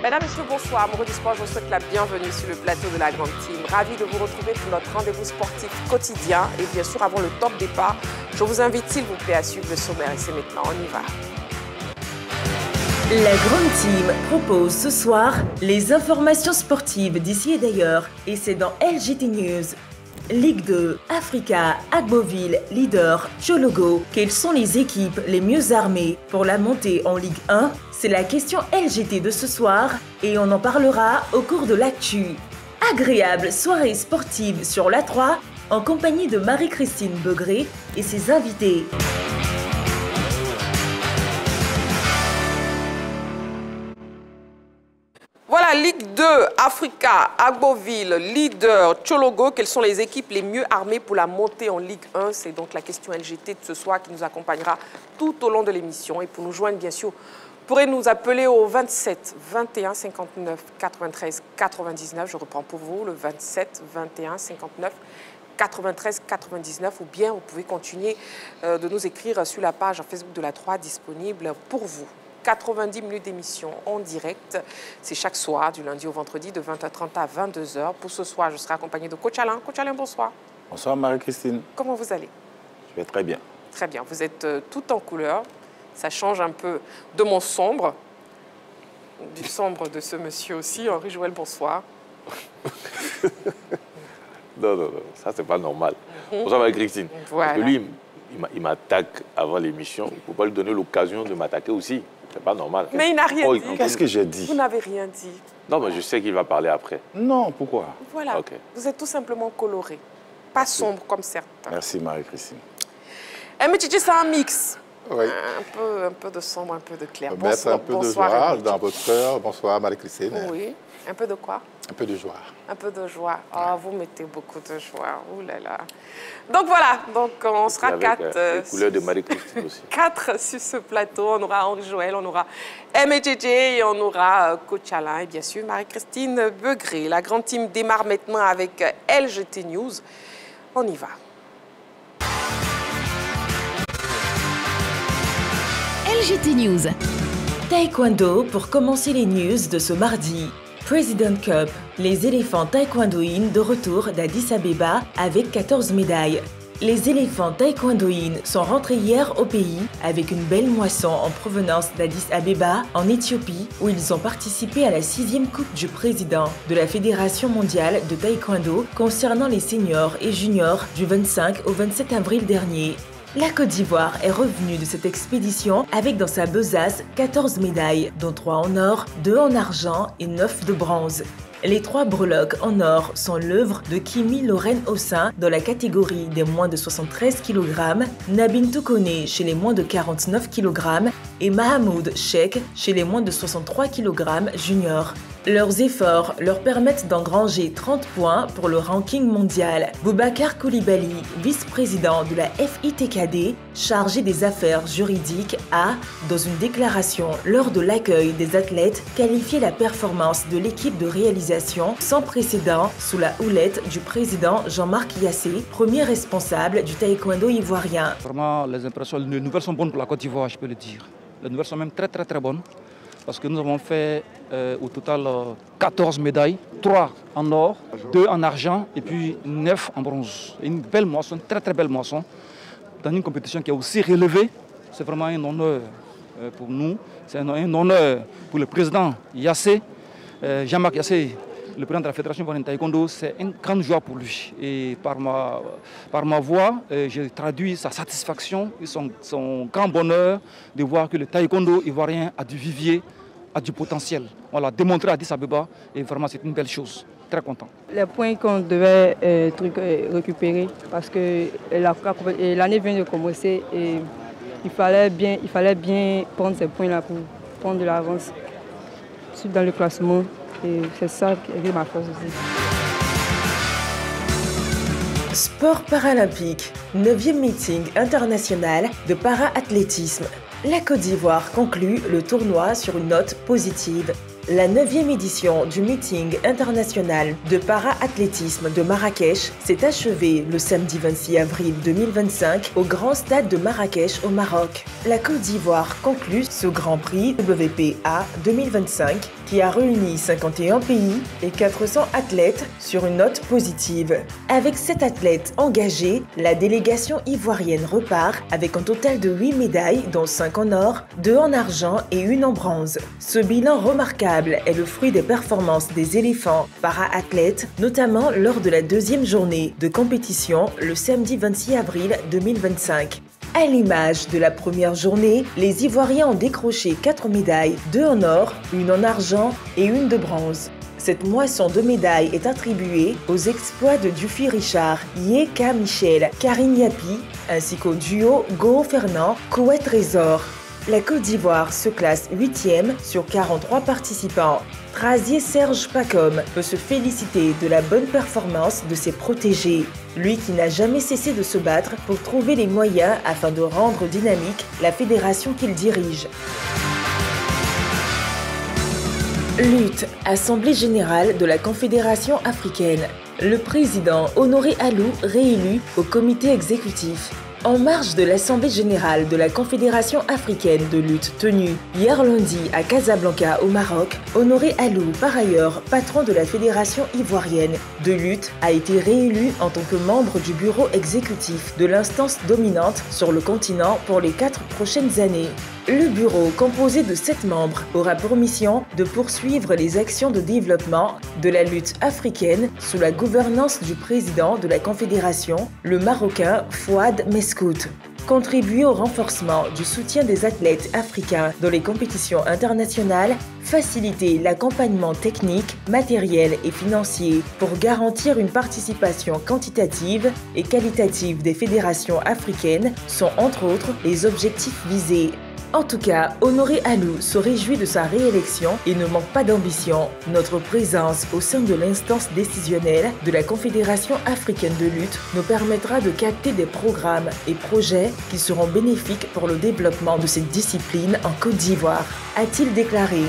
Mesdames, Messieurs, bonsoir. Amoureux du sport, je vous souhaite la bienvenue sur le plateau de la Grande Team. Ravi de vous retrouver pour notre rendez-vous sportif quotidien. Et bien sûr, avant le top départ, je vous invite, s'il vous plaît, à suivre le sommaire. Et c'est maintenant, on y va. La Grande Team propose ce soir les informations sportives d'ici et d'ailleurs. Et c'est dans LGT News. Ligue 2, Africa, Agboville, leader, Tchologo. Quelles sont les équipes les mieux armées pour la montée en Ligue 1? C'est la question LGT de ce soir et on en parlera au cours de l'actu. Agréable soirée sportive sur l'A3 en compagnie de Marie-Christine Begré et ses invités. Voilà, Ligue 2, Africa, Agboville, leader, Tchologo. Quelles sont les équipes les mieux armées pour la montée en Ligue 1? C'est donc la question LGT de ce soir qui nous accompagnera tout au long de l'émission. Et pour nous joindre, bien sûr, vous pourrez nous appeler au 27 21 59 93 99. Je reprends pour vous le 27 21 59 93 99. Ou bien vous pouvez continuer de nous écrire sur la page Facebook de l'A3 disponible pour vous. 90 minutes d'émission en direct. C'est chaque soir, du lundi au vendredi, de 20h30 à 22h. Pour ce soir, je serai accompagné de Coach Alain. Coach Alain, bonsoir. Bonsoir Marie-Christine. Comment vous allez? Je vais très bien. Très bien. Vous êtes tout en couleur. Ça change un peu de mon sombre, du sombre de ce monsieur aussi. Henri Joël, bonsoir. Non, ça c'est pas normal. Bonsoir Marie-Christine. Voilà. Parce que lui, il m'attaque avant l'émission. Il ne faut pas lui donner l'occasion de m'attaquer aussi. C'est pas normal. Mais il n'a rien dit. Qu'est-ce que j'ai dit? Vous n'avez rien dit. Non, mais je sais qu'il va parler après. Non, pourquoi? Voilà. Okay. Vous êtes tout simplement coloré. Pas sombre comme certains. Merci Marie-Christine. Mtidji, c'est un mix. Oui. Un peu de sombre, un peu de clair. Mettre un peu de joie dans votre cœur. Bonsoir Marie-Christine. Oui. Un peu de quoi? Un peu de joie. Un peu de joie. Oh, vous mettez beaucoup de joie. Ouh là là. Donc voilà, donc on sera quatre. Les couleurs de Marie-Christine aussi. 4 sur ce plateau. On aura Henri Joël, on aura Mtidji et on aura Coach Alain et bien sûr Marie-Christine Begré. La Grande Team démarre maintenant avec LGT News. On y va. LGT News. Taekwondo pour commencer les news de ce mardi. President Cup, les éléphants taekwondoïnes de retour d'Addis Abeba avec 14 médailles. Les éléphants taekwondoïnes sont rentrés hier au pays avec une belle moisson en provenance d'Addis Abeba en Éthiopie où ils ont participé à la 6e Coupe du Président de la Fédération mondiale de taekwondo concernant les seniors et juniors du 25 au 27 avril dernier. La Côte d'Ivoire est revenue de cette expédition avec dans sa besace 14 médailles, dont 3 en or, 2 en argent et 9 de bronze. Les 3 breloques en or sont l'œuvre de Kimi Lorraine Ossin dans la catégorie des moins de 73 kg, Nabintou Kone chez les moins de 49 kg et Mahamoud Sheikh chez les moins de 63 kg juniors. Leurs efforts leur permettent d'engranger 30 points pour le ranking mondial. Boubacar Koulibaly, vice-président de la FITKD, chargé des affaires juridiques, a, dans une déclaration lors de l'accueil des athlètes, qualifié la performance de l'équipe de réalisation sans précédent sous la houlette du président Jean-Marc Yassé, premier responsable du taekwondo ivoirien. Vraiment, les impressions, les nouvelles sont bonnes pour la Côte d'Ivoire, je peux le dire. Les nouvelles sont même très bonnes. Parce que nous avons fait au total 14 médailles, 3 en or, 2 en argent et puis 9 en bronze. Une belle moisson, très belle moisson, dans une compétition qui est aussi relevée. C'est vraiment un honneur pour nous, c'est un honneur pour le président Yassé, Jean-Marc Yassé, le président de la Fédération ivoirienne de taekwondo. C'est une grande joie pour lui. Et par ma voix, je traduis sa satisfaction et son grand bonheur de voir que le taekwondo ivoirien a du vivier, a du potentiel. On l'a démontré à Addis Abeba et vraiment c'est une belle chose. Très content. Les points qu'on devait récupérer parce que l'année vient de commencer et il fallait bien prendre ces points-là pour prendre de l'avance dans le classement. Et c'est ça qui est ma force aussi. Sport paralympique, 9e meeting international de para-athlétisme. La Côte d'Ivoire conclut le tournoi sur une note positive. La 9e édition du meeting international de para-athlétisme de Marrakech s'est achevée le samedi 26 avril 2025 au Grand Stade de Marrakech au Maroc. La Côte d'Ivoire conclut ce Grand Prix WPA 2025 qui a réuni 51 pays et 400 athlètes sur une note positive. Avec 7 athlètes engagés, la délégation ivoirienne repart avec un total de 8 médailles dont 5 en or, 2 en argent et 1 en bronze. Ce bilan remarquable est le fruit des performances des éléphants para-athlètes, notamment lors de la 2e journée de compétition le samedi 26 avril 2025. À l'image de la première journée, les Ivoiriens ont décroché 4 médailles, 2 en or, 1 en argent et 1 de bronze. Cette moisson de médailles est attribuée aux exploits de Dufy Richard, Yeka Michel, Karine Yapi, ainsi qu'au duo Go Fernand, Kouet Trésor. La Côte d'Ivoire se classe 8e sur 43 participants. Trazier Serge Pacom peut se féliciter de la bonne performance de ses protégés. Lui qui n'a jamais cessé de se battre pour trouver les moyens afin de rendre dynamique la fédération qu'il dirige. Lutte, Assemblée générale de la Confédération africaine. Le président Honoré Alou réélu au comité exécutif. En marge de l'Assemblée générale de la Confédération africaine de lutte tenue hier lundi à Casablanca au Maroc, Honoré Alou, par ailleurs patron de la Fédération ivoirienne de lutte, a été réélu en tant que membre du bureau exécutif de l'instance dominante sur le continent pour les 4 prochaines années. Le bureau, composé de 7 membres, aura pour mission de poursuivre les actions de développement de la lutte africaine sous la gouvernance du président de la Confédération, le Marocain Fouad Mescout. Contribuer au renforcement du soutien des athlètes africains dans les compétitions internationales, faciliter l'accompagnement technique, matériel et financier pour garantir une participation quantitative et qualitative des fédérations africaines sont entre autres les objectifs visés. En tout cas, Honoré Alou se réjouit de sa réélection et ne manque pas d'ambition. Notre présence au sein de l'instance décisionnelle de la Confédération africaine de lutte nous permettra de capter des programmes et projets qui seront bénéfiques pour le développement de cette discipline en Côte d'Ivoire, a-t-il déclaré.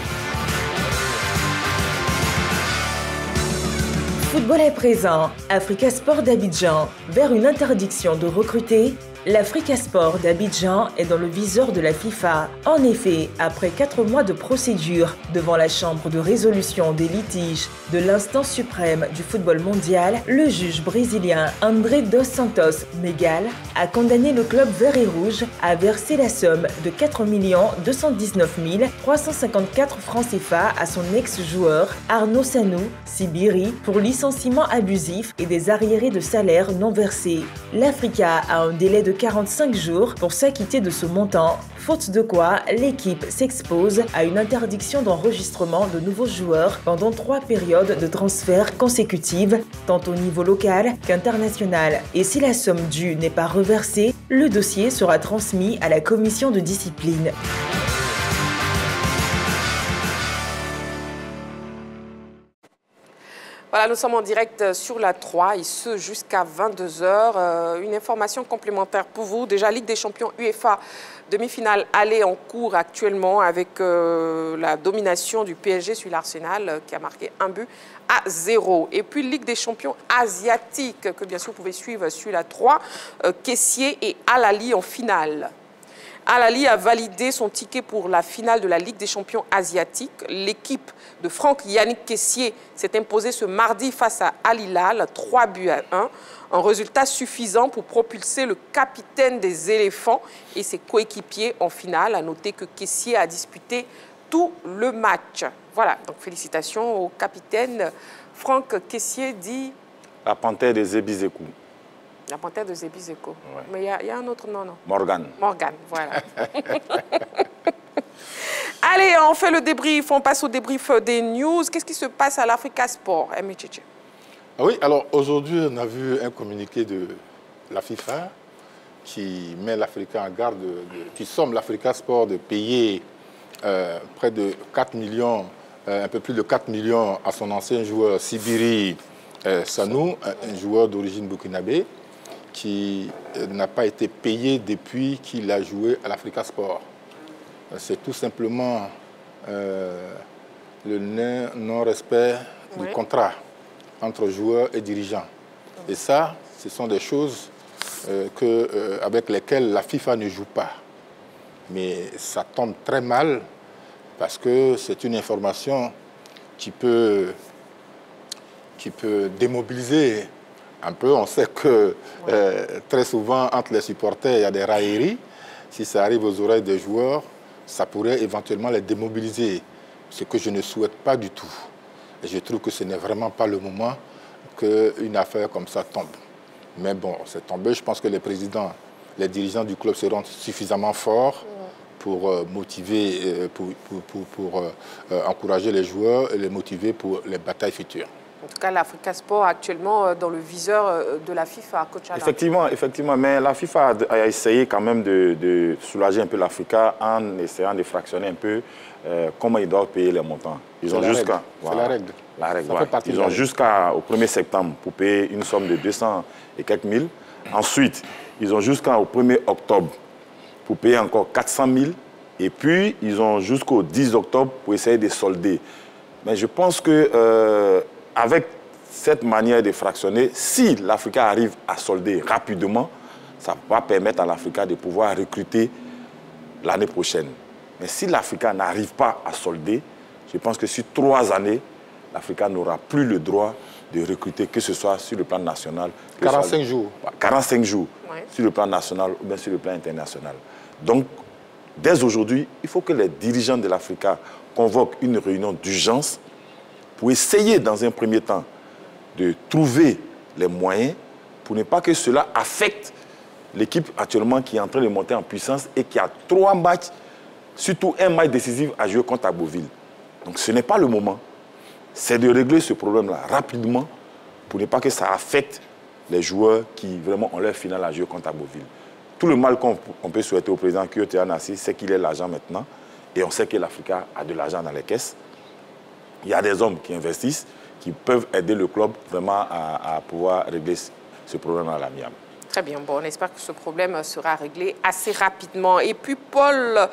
Football à présent, Africa Sport d'Abidjan, vers une interdiction de recruter. L'Africa Sport d'Abidjan est dans le viseur de la FIFA. En effet, après 4 mois de procédure devant la Chambre de résolution des litiges de l'instance suprême du football mondial, le juge brésilien André dos Santos Megal a condamné le club vert et rouge à verser la somme de 4 219 354 francs CFA à son ex-joueur Arnaud Sanou Sibiri pour licenciement abusif et des arriérés de salaire non versés. L'Africa a un délai de 45 jours pour s'acquitter de ce montant, faute de quoi l'équipe s'expose à une interdiction d'enregistrement de nouveaux joueurs pendant 3 périodes de transfert consécutives, tant au niveau local qu'international. Et si la somme due n'est pas reversée, le dossier sera transmis à la commission de discipline. Voilà, nous sommes en direct sur la 3 et ce jusqu'à 22 h. Une information complémentaire pour vous. Déjà, Ligue des champions UEFA, demi-finale aller en cours actuellement avec la domination du PSG sur l'Arsenal qui a marqué 1-0. Et puis Ligue des champions asiatiques que bien sûr vous pouvez suivre sur la 3, Kessié et Al Ahly en finale. Al Ahly a validé son ticket pour la finale de la Ligue des champions asiatiques. L'équipe de Franck Yannick Kessié s'est imposée ce mardi face à Al Hilal, 3-1. Un résultat suffisant pour propulser le capitaine des éléphants et ses coéquipiers en finale. À noter que Kessié a disputé tout le match. Voilà, donc félicitations au capitaine Franck Kessié, dit... La panthère des Zébizékou. La panthère de Zébizékou. Ouais. Mais il y a un autre nom, non? Morgan. Morgan, voilà. Allez, on fait le débrief, on passe au débrief des news. Qu'est-ce qui se passe à l'Africa Sport, Emichiche? Oui, alors aujourd'hui, on a vu un communiqué de la FIFA qui met l'Africa en garde, qui somme l'Africa Sport de payer près de 4 millions, un peu plus de 4 millions à son ancien joueur Sibiri Sanou, un joueur d'origine burkinabé, qui n'a pas été payé depuis qu'il a joué à l'Africa Sport. C'est tout simplement le non-respect du contrat entre joueurs et dirigeants. Et ça, ce sont des choses avec lesquelles la FIFA ne joue pas. Mais ça tombe très mal parce que c'est une information qui peut démobiliser un peu. On sait que très souvent, entre les supporters, il y a des railleries. Si ça arrive aux oreilles des joueurs, ça pourrait éventuellement les démobiliser, ce que je ne souhaite pas du tout. Et je trouve que ce n'est vraiment pas le moment qu'une affaire comme ça tombe. Mais bon, c'est tombé. Je pense que les dirigeants du club seront suffisamment forts pour motiver, pour encourager les joueurs et les motiver pour les batailles futures. En tout cas, l'Africa Sport actuellement dans le viseur de la FIFA, coach Alain. Effectivement, mais la FIFA a essayé quand même de soulager un peu l'Africa en essayant de fractionner un peu comment ils doivent payer les montants. Ils ont jusqu'à... C'est la règle. La règle, ils ont jusqu'au 1er septembre pour payer une somme de 200 et quelques mille. Ensuite, ils ont jusqu'au 1er octobre pour payer encore 400 000. Et puis, ils ont jusqu'au 10 octobre pour essayer de solder. Mais je pense que avec cette manière de fractionner, si l'Africa arrive à solder rapidement, ça va permettre à l'Africa de pouvoir recruter l'année prochaine. Mais si l'Africa n'arrive pas à solder, je pense que sur 3 années, l'Africa n'aura plus le droit de recruter, que ce soit sur le plan national. 45 jours. 45 jours, sur le plan national ou bien sur le plan international. Donc, dès aujourd'hui, il faut que les dirigeants de l'Africa convoquent une réunion d'urgence pour essayer, dans un premier temps, de trouver les moyens pour ne pas que cela affecte l'équipe actuellement qui est en train de monter en puissance et qui a 3 matchs, surtout un match décisif à jouer contre Agboville. Donc ce n'est pas le moment. C'est de régler ce problème-là rapidement pour ne pas que ça affecte les joueurs qui vraiment ont leur finale à jouer contre Agboville. Tout le mal qu'on peut souhaiter au président Kyoto Anassi, c'est qu'il ait l'argent maintenant et on sait que l'Africa a de l'argent dans les caisses. Il y a des hommes qui investissent, qui peuvent aider le club vraiment à pouvoir régler ce problème à l'amiable. Très bien. Bon, on espère que ce problème sera réglé assez rapidement. Et puis, Paul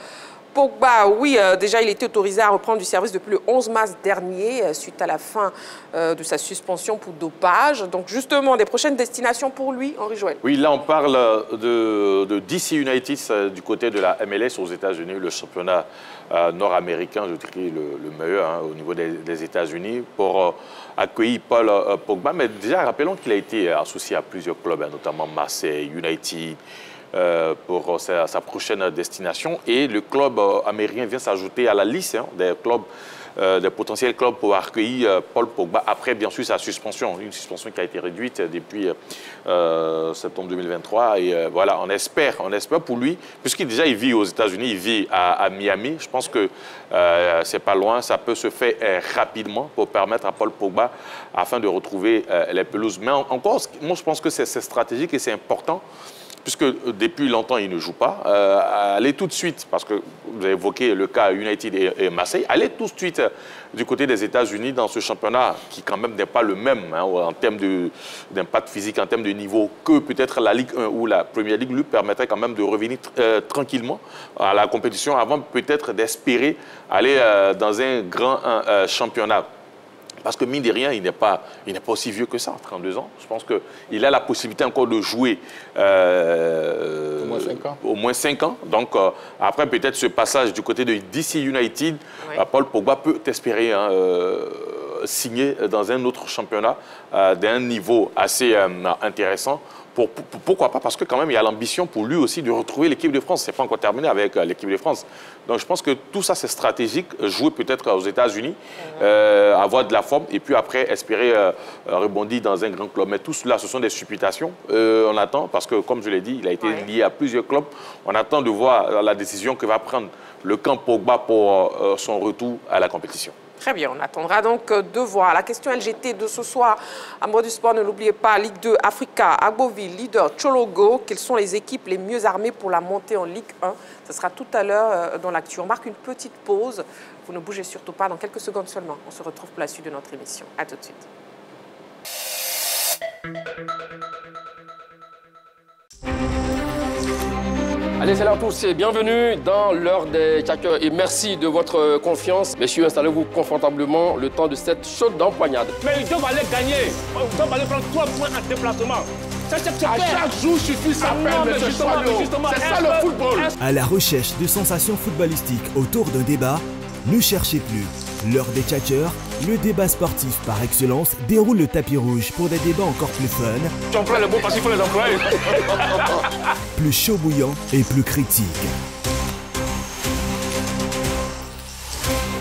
Pogba, oui, déjà, il était autorisé à reprendre du service depuis le 11 mars dernier, suite à la fin de sa suspension pour dopage. Donc, justement, des prochaines destinations pour lui, Henri Joël. Oui, là, on parle de DC United du côté de la MLS aux États-Unis, le championnat nord-américain, je dirais le meilleur au niveau des États-Unis, pour accueillir Paul Pogba. Mais déjà, rappelons qu'il a été associé à plusieurs clubs, notamment Marseille, United, pour sa prochaine destination. Et le club américain vient s'ajouter à la liste des clubs, des potentiels clubs pour accueillir Paul Pogba après, bien sûr, sa suspension. Une suspension qui a été réduite depuis septembre 2023. Et voilà, on espère pour lui, puisqu'il déjà il vit aux États-Unis, il vit à Miami. Je pense que c'est pas loin, ça peut se faire rapidement pour permettre à Paul Pogba afin de retrouver les pelouses. Mais encore, moi je pense que c'est stratégique et c'est important, puisque depuis longtemps, il ne joue pas. Allez tout de suite, parce que vous avez évoqué le cas United et Marseille, allez tout de suite du côté des États-Unis dans ce championnat qui quand même n'est pas le même en termes d'impact physique, en termes de niveau, que peut-être la Ligue 1 ou la Premier League lui permettrait quand même de revenir tranquillement à la compétition avant peut-être d'espérer aller dans un grand championnat. Parce que, mine de rien, il n'est pas aussi vieux que ça, 32 ans. Je pense qu'il a la possibilité encore de jouer au moins 5 ans. Au moins 5 ans. Donc, après, peut-être ce passage du côté de DC United, Paul Pogba peut espérer signer dans un autre championnat d'un niveau assez intéressant. Pourquoi pas? Parce que quand même, il y a l'ambition pour lui aussi de retrouver l'équipe de France. Ce n'est pas encore terminé avec l'équipe de France. Donc, je pense que tout ça, c'est stratégique. Jouer peut-être aux États-Unis, avoir de la forme, et puis après, espérer rebondir dans un grand club. Mais tout cela, ce sont des supputations. On attend, parce que, comme je l'ai dit, il a été lié à plusieurs clubs. On attend de voir la décision que va prendre le camp Pogba pour son retour à la compétition. Très bien, on attendra donc de voir. La question LGT de ce soir, à Mode du Sport, ne l'oubliez pas, Ligue 2, Africa, Agboville, leader, Chologo. Quelles sont les équipes les mieux armées pour la montée en Ligue 1? Ce sera tout à l'heure dans l'actu. On marque une petite pause. Vous ne bougez surtout pas, dans quelques secondes seulement. On se retrouve pour la suite de notre émission. À tout de suite. Allez, salut à tous et bienvenue dans l'heure des tchatcheurs et merci de votre confiance. Messieurs, installez-vous confortablement le temps de cette chaude empoignade. Mais ils doivent aller gagner. Ils doivent aller prendre 3 points en déplacement. À chaque jour suffit sa peine, monsieur Choileau. C'est ça le football. À la recherche de sensations footballistiques autour d'un débat, ne cherchez plus. L'heure des tchatcheurs, le débat sportif par excellence, déroule le tapis rouge pour des débats encore plus fun. Tu emploies le bon parce qu'il faut les employer. Plus chaud bouillant et plus critique.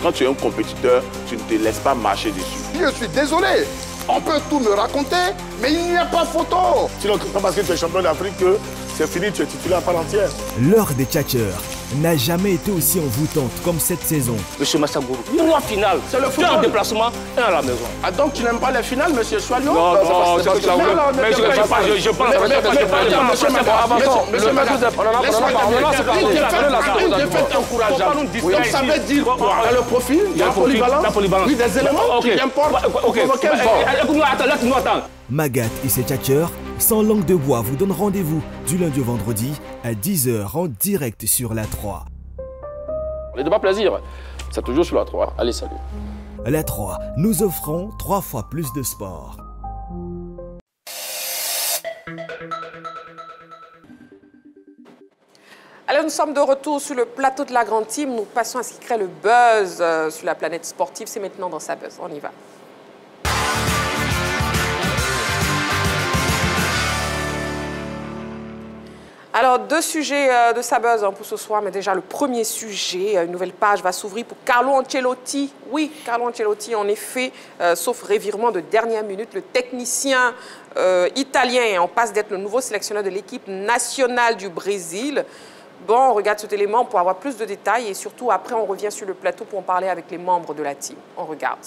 Quand tu es un compétiteur, tu ne te laisses pas marcher dessus. Je suis désolé. On peut tout me raconter, mais il n'y a pas photo. Sinon, parce que tu es champion d'Afrique, c'est fini, tu es titulaire à part entière. L'heure des tchatcheurs n'a jamais été aussi envoûtante comme cette saison. Monsieur Massagourou, roi final, c'est le football. En déplacement et à la maison. Ah donc tu n'aimes pas les finales, monsieur Choileau? Non, c'est parce que ça vous... Mais je ne pas, je pense... Une défaite encourageante. Donc ça veut dire quoi? Il y a le profil, il y a la polyvalence. Oui, des éléments qui importent pour provoquer le sport. Attends. Magat et ses tchatcheurs, sans langue de bois, vous donnent rendez-vous du lundi au vendredi à 10h en direct sur la 3. Les débats plaisir, c'est toujours sur la 3. Allez, salut. À la 3, nous offrons 3 fois plus de sport. Alors, nous sommes de retour sur le plateau de la Grande Team. Nous passons à ce qui crée le buzz sur la planète sportive. C'est maintenant dans sa buzz. On y va. Alors, 2 sujets de sa buzz pour ce soir, mais déjà le premier sujet, une nouvelle page va s'ouvrir pour Carlo Ancelotti. Oui, Carlo Ancelotti, en effet, sauf revirement de dernière minute, le technicien italien en passe d'être le nouveau sélectionneur de l'équipe nationale du Brésil. Bon, on regarde cet élément pour avoir plus de détails et surtout après on revient sur le plateau pour en parler avec les membres de la team. On regarde.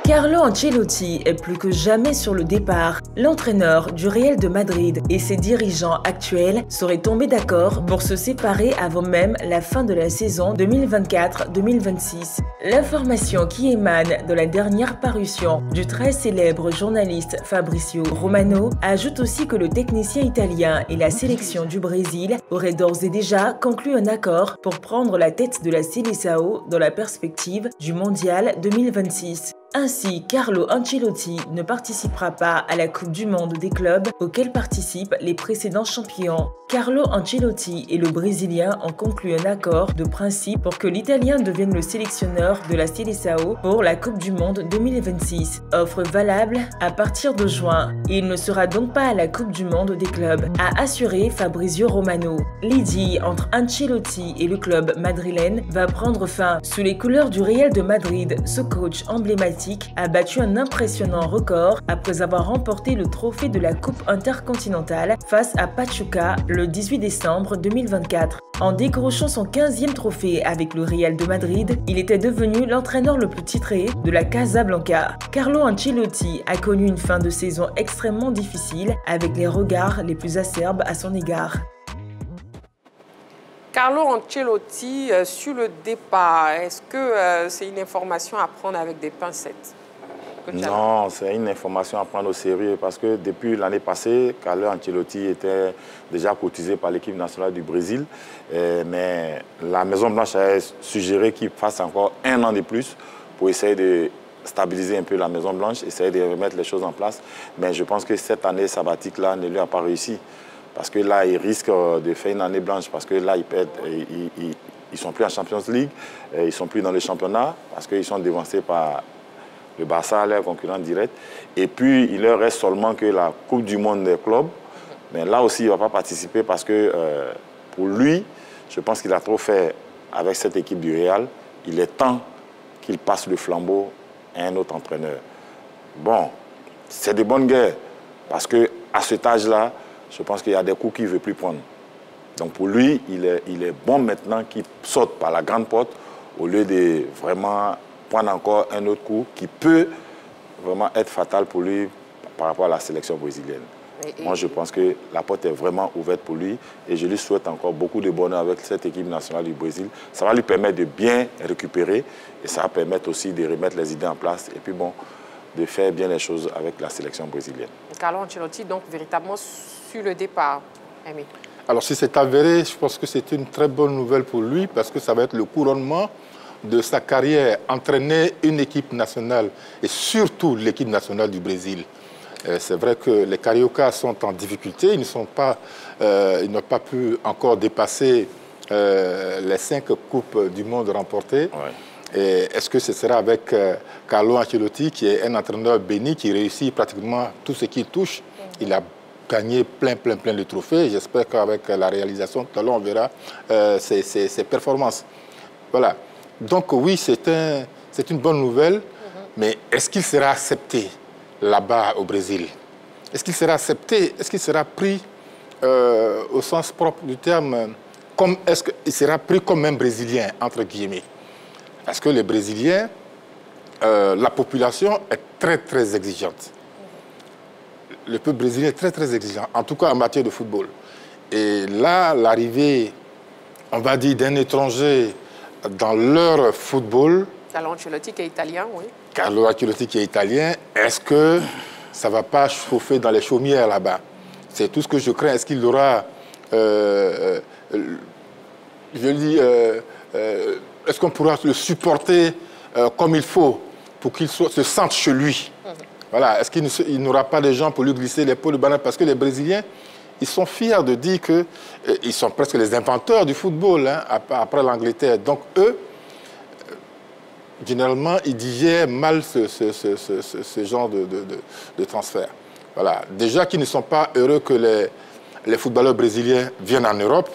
Carlo Ancelotti est plus que jamais sur le départ. L'entraîneur du Real de Madrid et ses dirigeants actuels seraient tombés d'accord pour se séparer avant même la fin de la saison 2024-2026. L'information qui émane de la dernière parution du très célèbre journaliste Fabrizio Romano ajoute aussi que le technicien italien et la sélection du Brésil auraient d'ores et déjà conclu un accord pour prendre la tête de la Seleção dans la perspective du Mondial 2026. Ainsi, Carlo Ancelotti ne participera pas à la Coupe du Monde des clubs auxquels participent les précédents champions. Carlo Ancelotti et le Brésilien ont conclu un accord de principe pour que l'Italien devienne le sélectionneur de la Seleção pour la Coupe du Monde 2026. Offre valable à partir de juin. Il ne sera donc pas à la Coupe du Monde des clubs, a assuré Fabrizio Romano. L'idylle entre Ancelotti et le club madrilène va prendre fin. Sous les couleurs du Real de Madrid, ce coach emblématique a battu un impressionnant record après avoir remporté le trophée de la Coupe intercontinentale face à Pachuca le 18 décembre 2024. En décrochant son 15e trophée avec le Real de Madrid, il était devenu l'entraîneur le plus titré de la Casablanca. Carlo Ancelotti a connu une fin de saison extrêmement difficile avec les regards les plus acerbes à son égard. Carlo Ancelotti, sur le départ, est-ce que c'est une information à prendre avec des pincettes? Non, c'est une information à prendre au sérieux parce que depuis l'année passée, Carlo Ancelotti était déjà cotisé par l'équipe nationale du Brésil. Mais la Maison-Blanche a suggéré qu'il fasse encore 1 an de plus pour essayer de stabiliser un peu la Maison-Blanche, essayer de remettre les choses en place. Mais je pense que cette année sabbatique-là ne lui a pas réussi. Parce que là, ils risquent de faire une année blanche, parce que là, ils ne sont plus en Champions League, ils ne sont plus dans le championnat, parce qu'ils sont dévancés par le Barça, leur concurrent direct. Et puis, il leur reste seulement que la Coupe du Monde des clubs. Mais là aussi, il ne va pas participer parce que pour lui, je pense qu'il a trop fait avec cette équipe du Real. Il est temps qu'il passe le flambeau à un autre entraîneur. Bon, c'est de bonne guerre, parce qu'à cet âge-là, je pense qu'il y a des coups qu'il ne veut plus prendre. Donc pour lui, il est bon maintenant qu'il saute par la grande porte au lieu de vraiment prendre encore un autre coup qui peut vraiment être fatal pour lui par rapport à la sélection brésilienne. Moi, je pense que la porte est vraiment ouverte pour lui et je lui souhaite encore beaucoup de bonheur avec cette équipe nationale du Brésil. Ça va lui permettre de bien récupérer et ça va permettre aussi de remettre les idées en place et puis bon, de faire bien les choses avec la sélection brésilienne. Carlo Ancelotti, donc, véritablement sur le départ, Aimé? Alors, si c'est avéré, je pense que c'est une très bonne nouvelle pour lui parce que ça va être le couronnement de sa carrière, entraîner une équipe nationale et surtout l'équipe nationale du Brésil. C'est vrai que les Cariocas sont en difficulté, ils n'ont pas pu encore dépasser les 5 Coupes du Monde remportées. Ouais. Est-ce que ce sera avec Carlo Ancelotti, qui est un entraîneur béni, qui réussit pratiquement tout ce qu'il touche? Il a gagné plein de trophées. J'espère qu'avec la réalisation, tout à l'heure, on verra ses performances. Voilà. Donc oui, c'est une bonne nouvelle, mais est-ce qu'il sera accepté là-bas au Brésil? Est-ce qu'il sera accepté? Est-ce qu'il sera pris au sens propre du terme? Est-ce qu'il sera pris comme un Brésilien, entre guillemets? Parce que les Brésiliens, la population est très exigeante. Le peuple brésilien est très exigeant, en tout cas en matière de football. Et là, l'arrivée, on va dire, d'un étranger dans leur football... Carlo Ancelotti qui est italien, oui. Carlo Ancelotti qui est italien, est-ce que ça ne va pas chauffer dans les chaumières là-bas? C'est tout ce que je crains. Est-ce qu'il aura... est-ce qu'on pourra le supporter comme il faut pour qu'il se sente chez lui? Voilà. Est-ce qu'il n'aura pas de gens pour lui glisser les peaux de banane? Parce que les Brésiliens, ils sont fiers de dire qu'ils sont presque les inventeurs du football, hein, après l'Angleterre. Donc eux, généralement, ils digèrent mal ce genre de transfert. Voilà. Déjà qu'ils ne sont pas heureux que les footballeurs brésiliens viennent en Europe.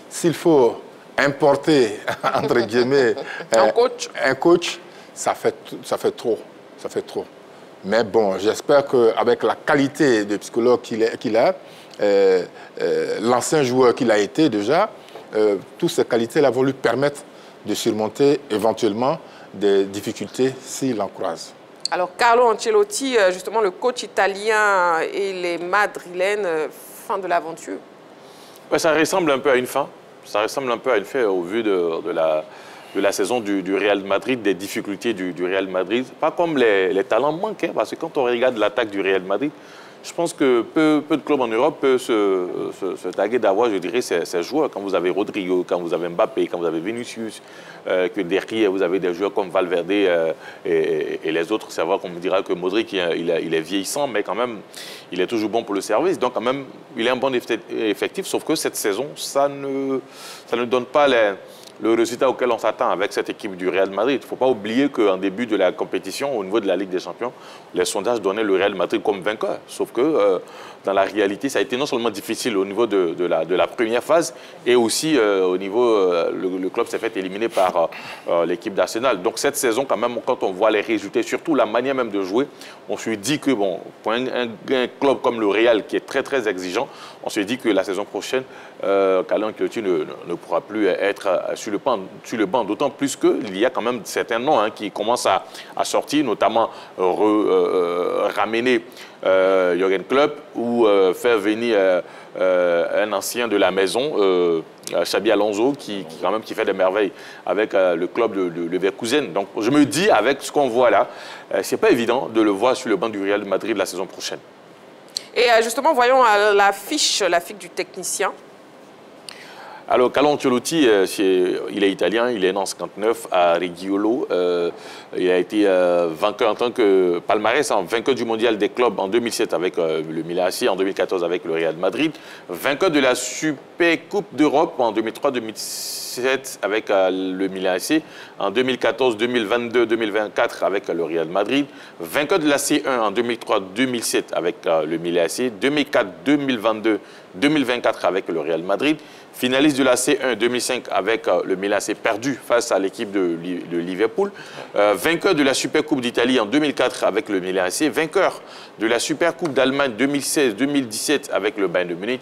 S'il faut importer, entre guillemets, un coach, ça fait trop. Ça fait trop. Mais bon, j'espère qu'avec la qualité de psychologue qu'il a, l'ancien joueur qu'il a été déjà, toutes ces qualités-là vont lui permettre de surmonter éventuellement des difficultés s'il en croise. Alors, Carlo Ancelotti, justement, le coach italien et les Madrilènes, fin de l'aventure. Ouais, ça ressemble un peu à une fin. Ça ressemble un peu à une fin au vu de la saison du Real Madrid, des difficultés du Real Madrid. Pas comme les talents manquent, hein, parce que quand on regarde l'attaque du Real Madrid, je pense que peu de clubs en Europe peuvent se taguer d'avoir, je dirais, ces joueurs. Quand vous avez Rodrigo, quand vous avez Mbappé, quand vous avez Vinicius, que derrière vous avez des joueurs comme Valverde et les autres. C'est vrai qu'on me dira que Modric, il est vieillissant, mais quand même, il est toujours bon pour le service. Donc quand même, il est un bon effectif, sauf que cette saison, ça ne donne pas le résultat auquel on s'attend avec cette équipe du Real Madrid. Il ne faut pas oublier qu'en début de la compétition, au niveau de la Ligue des Champions, les sondages donnaient le Real Madrid comme vainqueur. Sauf que dans la réalité, ça a été non seulement difficile au niveau de la première phase, et aussi au niveau, le club s'est fait éliminer par l'équipe d'Arsenal. Donc cette saison, quand même, quand on voit les résultats, surtout la manière même de jouer, on se dit que, bon, pour un club comme le Real, qui est très exigeant, on se dit que la saison prochaine, Carlo Ancelotti ne pourra plus être sur le banc, d'autant plus qu'il y a quand même certains noms qui commencent à sortir, notamment ramener Jürgen Klopp ou faire venir un ancien de la maison, Xabi Alonso, qui fait des merveilles avec le club de Leverkusen. Donc je me dis, avec ce qu'on voit là, c'est pas évident de le voir sur le banc du Real Madrid la saison prochaine. Et justement, voyons la fiche du technicien. Alors, Carlo Ancelotti, il est italien, il est né en 1959 à Reggiolo. Il a été vainqueur en tant que palmarès, vainqueur du mondial des clubs en 2007 avec le Milan AC, en 2014 avec le Real Madrid, vainqueur de la Super Coupe d'Europe en 2003-2007 avec le Milan AC, en 2014, 2022, 2024 avec le Real Madrid, vainqueur de la C1 en 2003-2007 avec le Milan AC, 2004, 2022, 2024 avec le Real Madrid, finaliste de la C1 2005 avec le Milan AC, perdu face à l'équipe de Liverpool. Vainqueur de la Super Coupe d'Italie en 2004 avec le Milan AC. Vainqueur de la Super Coupe d'Allemagne 2016-2017 avec le Bayern de Munich.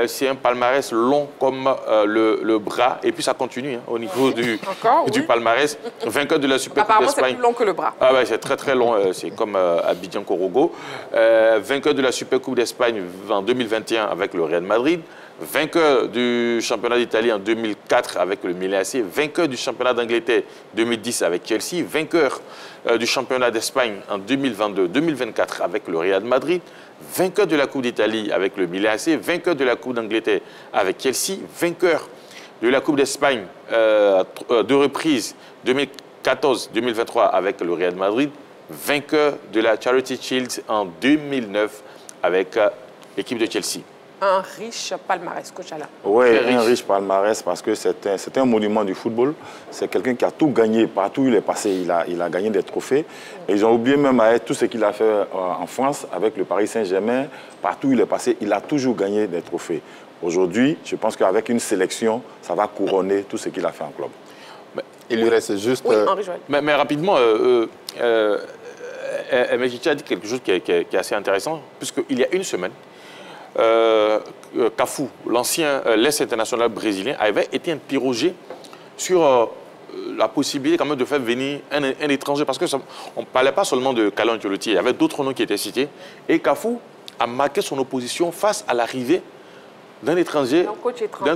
C'est un palmarès long comme le bras. Et puis ça continue au niveau du palmarès. Vainqueur de la Super Coupe d'Espagne. C'est plus long que le bras. Ah ouais, c'est très long. C'est comme Abidjan Korogo. Vainqueur de la Super Coupe d'Espagne en 2021 avec le Real Madrid. vainqueur du championnat d'Italie en 2004 avec le Milan AC, vainqueur du championnat d'Angleterre 2010 avec Chelsea, vainqueur du championnat d'Espagne en 2022-2024 avec le Real Madrid, vainqueur de la Coupe d'Italie avec le Milan AC, vainqueur de la Coupe d'Angleterre avec Chelsea, vainqueur de la Coupe d'Espagne 2 reprises, 2014-2023 avec le Real Madrid, vainqueur de la Charity Shield en 2009 avec l'équipe de Chelsea. Un riche palmarès, coach Alain. Oui, un riche palmarès parce que c'est un monument du football. C'est quelqu'un qui a tout gagné. Partout où il est passé, il a gagné des trophées. Et ils ont oublié même tout ce qu'il a fait en France avec le Paris Saint-Germain. Partout où il est passé, il a toujours gagné des trophées. Aujourd'hui, je pense qu'avec une sélection, ça va couronner tout ce qu'il a fait en club. Il lui reste juste... Oui, Henri Joël. Mais rapidement, Mechichi a dit quelque chose qui est assez intéressant, puisqu'il y a une semaine, Cafu, l'ex-international brésilien, avait été interrogé sur la possibilité quand même de faire venir un étranger, parce qu'on ne parlait pas seulement de Carlo Ancelotti, il y avait d'autres noms qui étaient cités, et Cafu a marqué son opposition face à l'arrivée d'un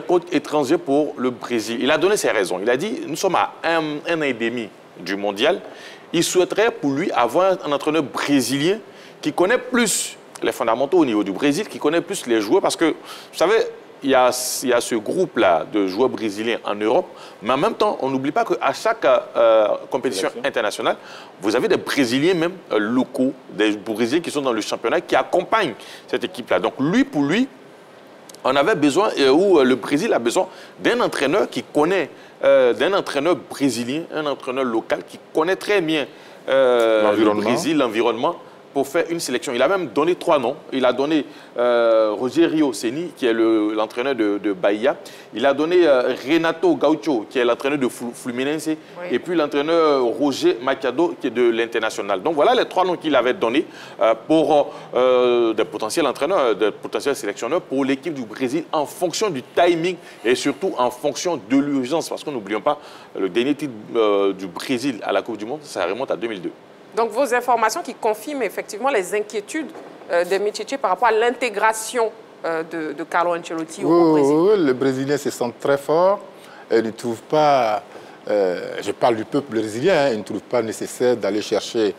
coach étranger pour le Brésil. Il a donné ses raisons. Il a dit, nous sommes à un an et demi du mondial, il souhaiterait pour lui avoir un entraîneur brésilien qui connaît plus les fondamentaux au niveau du Brésil, qui connaît plus les joueurs, parce que, vous savez, il y a ce groupe-là de joueurs brésiliens en Europe, mais en même temps, on n'oublie pas qu'à chaque compétition internationale, vous avez des Brésiliens même locaux, des Brésiliens qui sont dans le championnat, qui accompagnent cette équipe-là. Donc, pour lui, on avait besoin, ou le Brésil a besoin d'un entraîneur qui connaît, d'un entraîneur brésilien, un entraîneur local qui connaît très bien le Brésil, l'environnement, pour faire une sélection. Il a même donné 3 noms. Il a donné Rogério Ceni, qui est l'entraîneur de Bahia. Il a donné Renato Gaucho, qui est l'entraîneur de Fluminense. Oui. Et puis l'entraîneur Roger Machado, qui est de l'International. Donc voilà les 3 noms qu'il avait donnés pour des potentiels entraîneurs, des potentiels sélectionneurs pour l'équipe du Brésil en fonction du timing et surtout en fonction de l'urgence. Parce que n'oublions pas, le dernier titre du Brésil à la Coupe du Monde, ça remonte à 2002. Donc, vos informations qui confirment effectivement les inquiétudes de Mechichi par rapport à l'intégration de Carlo Ancelotti au Brésil. Oui, les Brésiliens se sentent très forts. Ils ne trouvent pas, je parle du peuple brésilien, ils ne trouvent pas nécessaire d'aller chercher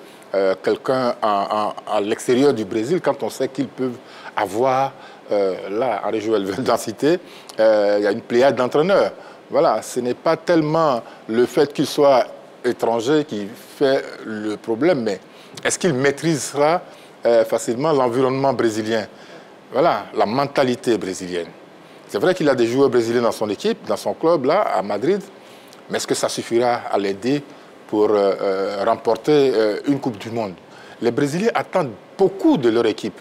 quelqu'un à l'extérieur du Brésil quand on sait qu'ils peuvent avoir, là, Henri Joël vient d'en citer, il y a une pléiade d'entraîneurs. Voilà, ce n'est pas tellement le fait qu'il soit étranger qui fait le problème, mais est-ce qu'il maîtrisera facilement l'environnement brésilien? Voilà, la mentalité brésilienne. C'est vrai qu'il a des joueurs brésiliens dans son équipe, dans son club, là, à Madrid, mais est-ce que ça suffira à l'aider pour remporter une Coupe du Monde? Les Brésiliens attendent beaucoup de leur équipe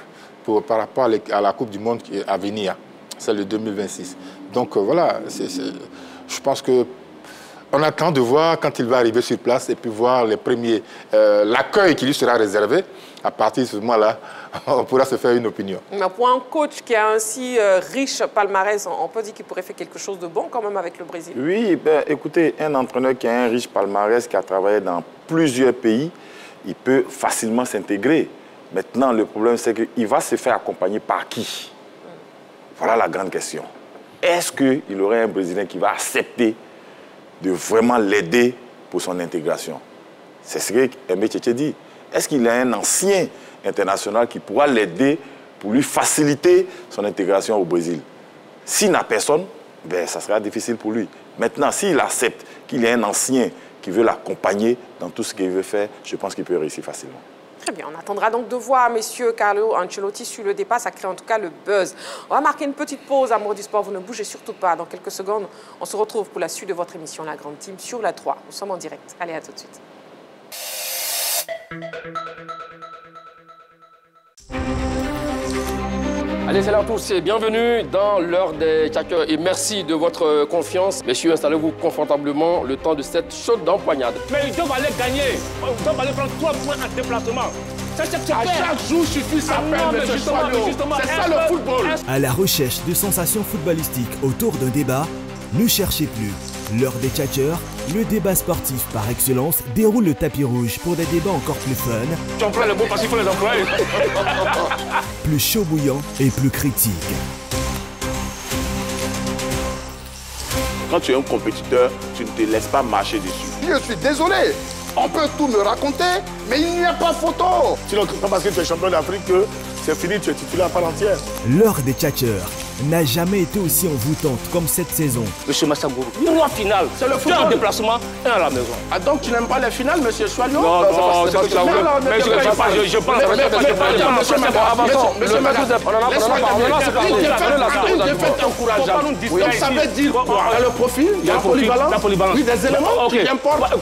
par rapport à la Coupe du Monde à venir, celle de 2026. Donc voilà, je pense que on attend de voir quand il va arriver sur place et puis voir les premiers, l'accueil qui lui sera réservé. À partir de ce moment-là, on pourra se faire une opinion. Mais pour un coach qui a un si riche palmarès, on peut dire qu'il pourrait faire quelque chose de bon quand même avec le Brésil. Oui, ben, écoutez, un entraîneur qui a un riche palmarès, qui a travaillé dans plusieurs pays, il peut facilement s'intégrer. Maintenant, le problème, c'est qu'il va se faire accompagner par qui? Voilà la grande question. Est-ce qu'il aurait un Brésilien qui va accepter de vraiment l'aider pour son intégration? C'est ce que Mechichi dit. Est-ce qu'il a un ancien international qui pourra l'aider pour lui faciliter son intégration au Brésil? S'il n'a personne, ben, ça sera difficile pour lui. Maintenant, s'il accepte qu'il y a un ancien qui veut l'accompagner dans tout ce qu'il veut faire, je pense qu'il peut réussir facilement. Très bien, on attendra donc de voir messieurs Carlo Ancelotti sur le départ, ça crée en tout cas le buzz. On va marquer une petite pause, amour du sport, vous ne bougez surtout pas. Dans quelques secondes, on se retrouve pour la suite de votre émission La Grande Team sur la 3. Nous sommes en direct. Allez, à tout de suite. Allez, salut à tous et bienvenue dans l'heure des tchatcheurs et merci de votre confiance. Messieurs, installez-vous confortablement le temps de cette chaude empoignade. Mais ils doivent aller gagner, ils doivent aller prendre 3 points en déplacement. À chaque jour suffit sa peine, M. Soileau. C'est ça le football. À la recherche de sensations footballistiques autour d'un débat, ne cherchez plus. L'heure des tchatcheurs, le débat sportif par excellence, déroule le tapis rouge pour des débats encore plus fun. Tu emploies le mot parce qu'il faut les employer. Plus chaud bouillant et plus critique. quand tu es un compétiteur, tu ne te laisses pas marcher dessus. Je suis désolé. On peut tout me raconter, mais il n'y a pas photo. Sinon, parce que tu es champion d'Afrique, c'est fini, tu es titulaire à part entière. L'heure des tchatcheurs n'a jamais été aussi envoûtante comme cette saison. Monsieur Massagourou, 3 finales, c'est le football en déplacement et à la maison. Ah donc tu n'aimes pas les finales, monsieur Choilio? Non, c'est parce que je parle. Une défaite encourageante. Donc ça veut dire quoi? Il y a le profil, il y a la polyvalence. Oui, des éléments qui importent.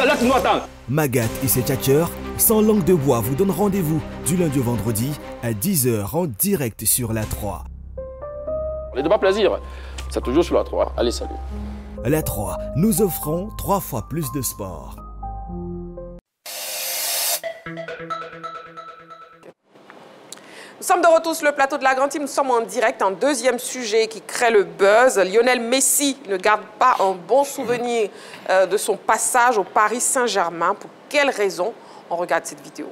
Laisse-nous attendre. Magat et ses tchatcheurs, sans langue de bois, vous donnent rendez-vous du lundi au vendredi à 10h en direct sur la 3. Les débats plaisir, c'est toujours sur la 3. Allez, salut. La 3, nous offrons 3 fois plus de sport. Nous sommes de retour sur le plateau de la Grande Team. Nous sommes en direct. Un deuxième sujet qui crée le buzz. Lionel Messi ne garde pas un bon souvenir de son passage au Paris Saint-Germain. Pour quelles raisons? On regarde cette vidéo.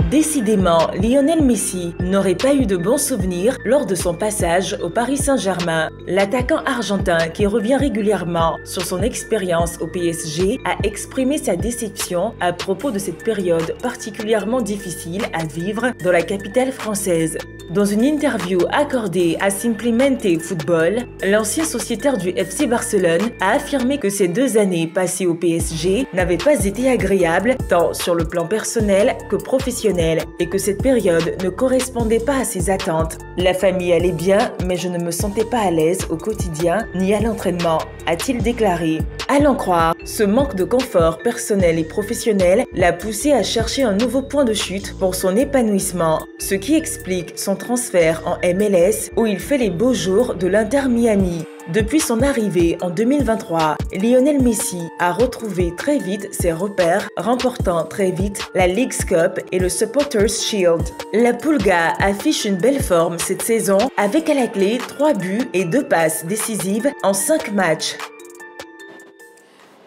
Décidément, Lionel Messi n'aurait pas eu de bons souvenirs lors de son passage au Paris Saint-Germain. L'attaquant argentin, qui revient régulièrement sur son expérience au PSG, a exprimé sa déception à propos de cette période particulièrement difficile à vivre dans la capitale française. Dans une interview accordée à Simplemente Football, l'ancien sociétaire du FC Barcelone a affirmé que ces 2 années passées au PSG n'avaient pas été agréables tant sur le plan personnel que professionnel et que cette période ne correspondait pas à ses attentes. La famille allait bien, mais je ne me sentais pas à l'aise au quotidien ni à l'entraînement, a-t-il déclaré. À l'en croire, ce manque de confort personnel et professionnel l'a poussé à chercher un nouveau point de chute pour son épanouissement, ce qui explique son transfert en MLS où il fait les beaux jours de l'Inter Miami. Depuis son arrivée en 2023, Lionel Messi a retrouvé très vite ses repères, remportant très vite la Leagues Cup et le Supporters Shield. La Pulga affiche une belle forme cette saison avec à la clé 3 buts et 2 passes décisives en 5 matchs.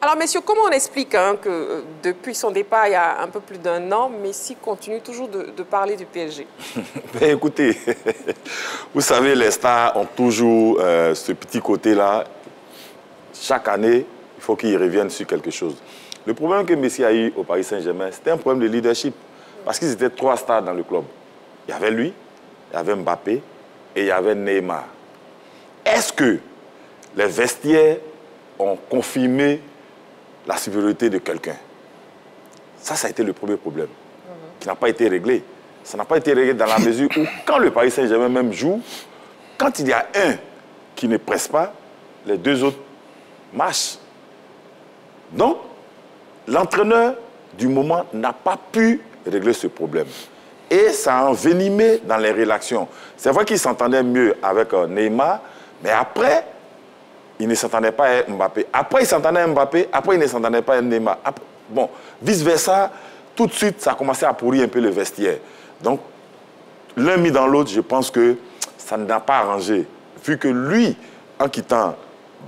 Alors, messieurs, comment on explique que depuis son départ, il y a un peu plus d'1 an, Messi continue toujours de parler du PSG? Ben, écoutez, vous savez, les stars ont toujours ce petit côté-là. Chaque année, il faut qu'ils reviennent sur quelque chose. Le problème que Messi a eu au Paris Saint-Germain, c'était un problème de leadership. Parce qu'ils étaient 3 stars dans le club. Il y avait lui, il y avait Mbappé et il y avait Neymar. Est-ce que les vestiaires ont confirmé la supériorité de quelqu'un? Ça a été le premier problème, qui n'a pas été réglé. Ça n'a pas été réglé dans la mesure où, quand le Paris Saint-Germain même joue, quand il y a un qui ne presse pas, les 2 autres marchent. Donc, l'entraîneur du moment n'a pas pu régler ce problème. Et ça a envenimé dans les relations. C'est vrai qu'il s'entendait mieux avec Neymar, mais après, il ne s'entendait pas à Mbappé. Après, il s'entendait à Mbappé. Après, il ne s'entendait pas à Neymar. Après, bon, vice-versa, tout de suite, ça a commencé à pourrir un peu le vestiaire. Donc, l'un mis dans l'autre, je pense que ça n'a pas arrangé. Vu que lui, en quittant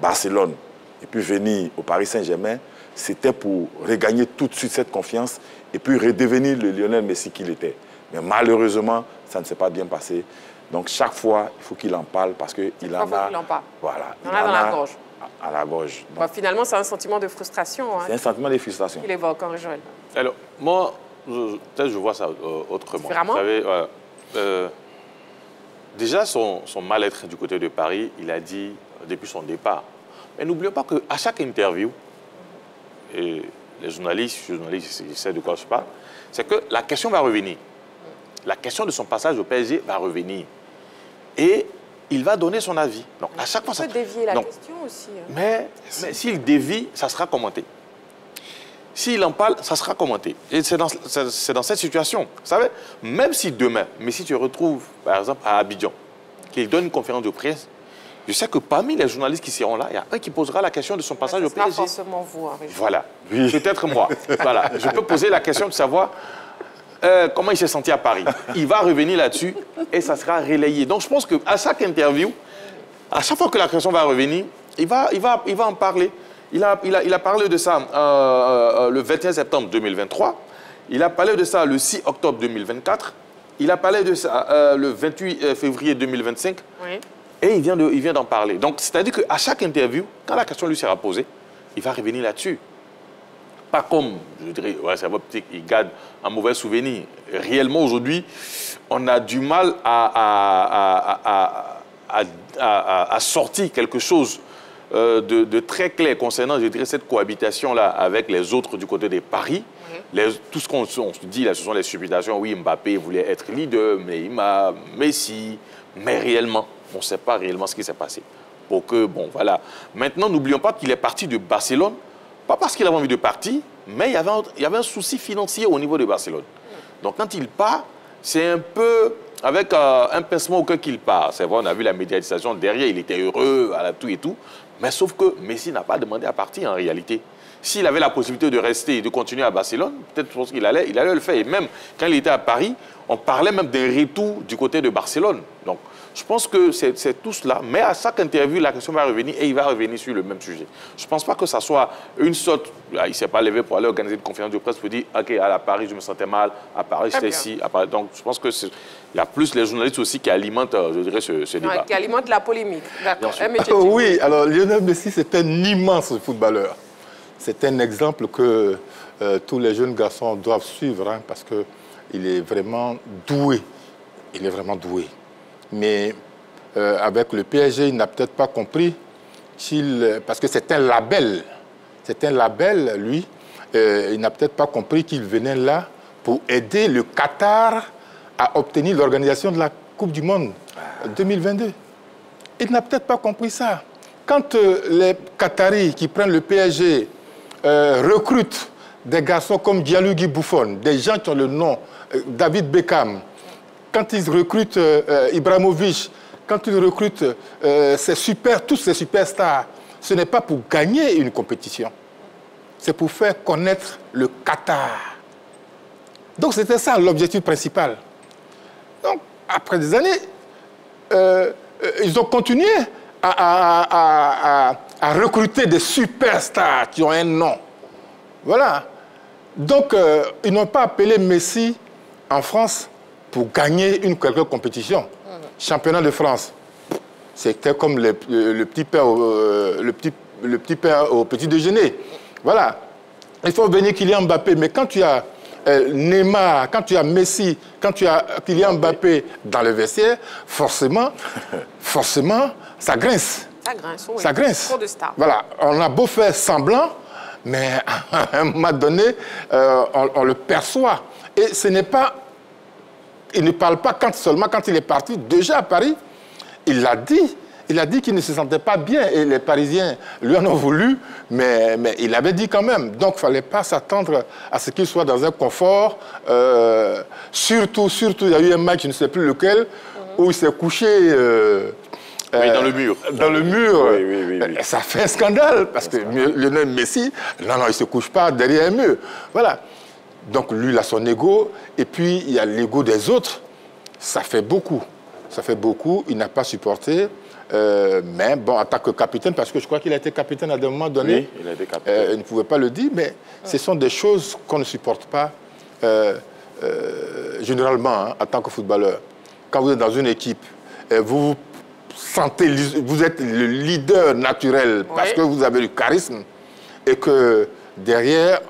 Barcelone et puis venir au Paris Saint-Germain, c'était pour regagner tout de suite cette confiance et puis redevenir le Lionel Messi qu'il était. Mais malheureusement, ça ne s'est pas bien passé. Donc, chaque fois, il faut qu'il en parle parce qu'il en a... Voilà, il en a dans la gorge. À la gorge. Bon, finalement, c'est un sentiment de frustration. C'est un sentiment de frustration. Il évoque, Henri Joël. Alors, moi, peut-être je vois ça autrement. Vraiment? Vous savez, déjà, son mal-être du côté de Paris, il a dit depuis son départ. Mais n'oublions pas qu'à chaque interview, et les journalistes, ils savent de quoi je parle, c'est que la question va revenir. La question de son passage au PSG va revenir. Et il va donner son avis. Donc, à chaque fois, ça peut dévier la question aussi. Mais s'il dévie, ça sera commenté. S'il en parle, ça sera commenté. Et c'est dans cette situation. Vous savez, même si demain, mais si tu retrouves, par exemple, à Abidjan, qu'il donne une conférence de presse, je sais que parmi les journalistes qui seront là, il y a un qui posera la question de son passage au PSG. Ce sera forcément vous, Henri. Voilà. Oui. Peut-être moi. Voilà. Je peux poser la question de savoir comment il s'est senti à Paris. Il va revenir là-dessus et ça sera relayé. Donc, je pense qu'à chaque interview, à chaque fois que la question va revenir, il va en parler. Il a parlé de ça le 21 septembre 2023. Il a parlé de ça le 6 octobre 2024. Il a parlé de ça le 28 février 2025. Oui. Et il vient d'en parler. Donc, c'est-à-dire qu'à chaque interview, quand la question lui sera posée, il va revenir là-dessus. Pas comme, je dirais, ouais, c'est votre petit, il garde un mauvais souvenir. Réellement, aujourd'hui, on a du mal à sortir quelque chose de très clair concernant, je dirais, cette cohabitation-là avec les autres du côté de Paris. Tout ce qu'on se dit là, ce sont les supputations. Oui, Mbappé voulait être leader, Neymar, Messi, mais réellement, on ne sait pas réellement ce qui s'est passé. Pour que, bon, voilà. Maintenant, n'oublions pas qu'il est parti de Barcelone, pas parce qu'il avait envie de partir, mais il y avait un souci financier au niveau de Barcelone. Donc, quand il part, c'est un peu avec un pincement au cœur qu'il part. C'est vrai, on a vu la médiatisation derrière, il était heureux, à la tout et tout. Mais sauf que Messi n'a pas demandé à partir en réalité. S'il avait la possibilité de rester et de continuer à Barcelone, peut-être je pense qu'il allait le faire. Et même quand il était à Paris, on parlait même d'un retour du côté de Barcelone. Donc, je pense que c'est tout cela. Mais à chaque interview, la question va revenir et il va revenir sur le même sujet. Je ne pense pas que ça soit une sorte... Là, il ne s'est pas levé pour aller organiser une conférence de presse pour dire « Ok, à Paris, je me sentais mal. À Paris, j'étais ici. » Donc, je pense qu'il y a plus les journalistes aussi qui alimentent, je dirais, ce débat. Qui alimentent la polémique. D'accord. Oui, alors Lionel Messi, c'est un immense footballeur. C'est un exemple que tous les jeunes garçons doivent suivre hein, parce qu'il est vraiment doué. Il est vraiment doué. Mais avec le PSG, il n'a peut-être pas compris parce que c'est un label. C'est un label, lui. Il n'a peut-être pas compris qu'il venait là pour aider le Qatar à obtenir l'organisation de la Coupe du Monde 2022. Il n'a peut-être pas compris ça. Quand les Qataris qui prennent le PSG recrutent des garçons comme Gianluigi Buffon, des gens qui ont le nom, David Beckham, quand ils recrutent Ibrahimovic, quand ils recrutent tous ces superstars, ce n'est pas pour gagner une compétition. C'est pour faire connaître le Qatar. Donc c'était ça l'objectif principal. Donc après des années, ils ont continué à recruter des superstars qui ont un nom. Voilà. Donc ils n'ont pas appelé Messi en France pour gagner une quelconque compétition. Championnat de France, c'était comme le petit père au petit déjeuner. Voilà. Il faut venir Kylian Mbappé, mais quand tu as Neymar, quand tu as Messi, quand tu as Kylian Mbappé dans le vestiaire, forcément, ça grince. Ça grince, oui. Ça grince. Trop de stars. Voilà. On a beau faire semblant, mais à un moment donné, on le perçoit. Et ce n'est pas... Il ne parle pas seulement quand il est parti, déjà à Paris. Il l'a dit. Il a dit qu'il ne se sentait pas bien. Et les Parisiens lui en ont voulu, mais il avait dit quand même. Donc, il ne fallait pas s'attendre à ce qu'il soit dans un confort. Surtout, il y a eu un match, je ne sais plus lequel, où il s'est couché... oui, dans le mur. Dans le mur. Oui. Ça fait un scandale, parce que Lionel Messi, non, il ne se couche pas derrière un mur. Voilà. Donc lui, il a son ego, et puis il y a l'ego des autres. Ça fait beaucoup. Ça fait beaucoup. Il n'a pas supporté. Mais bon, en tant que capitaine, parce que je crois qu'il a été capitaine à un moment donné. Oui, il a été capitaine. Il ne pouvait pas le dire, mais ce sont des choses qu'on ne supporte pas généralement hein, en tant que footballeur. Quand vous êtes dans une équipe, vous êtes le leader naturel parce que vous avez du charisme et que derrière,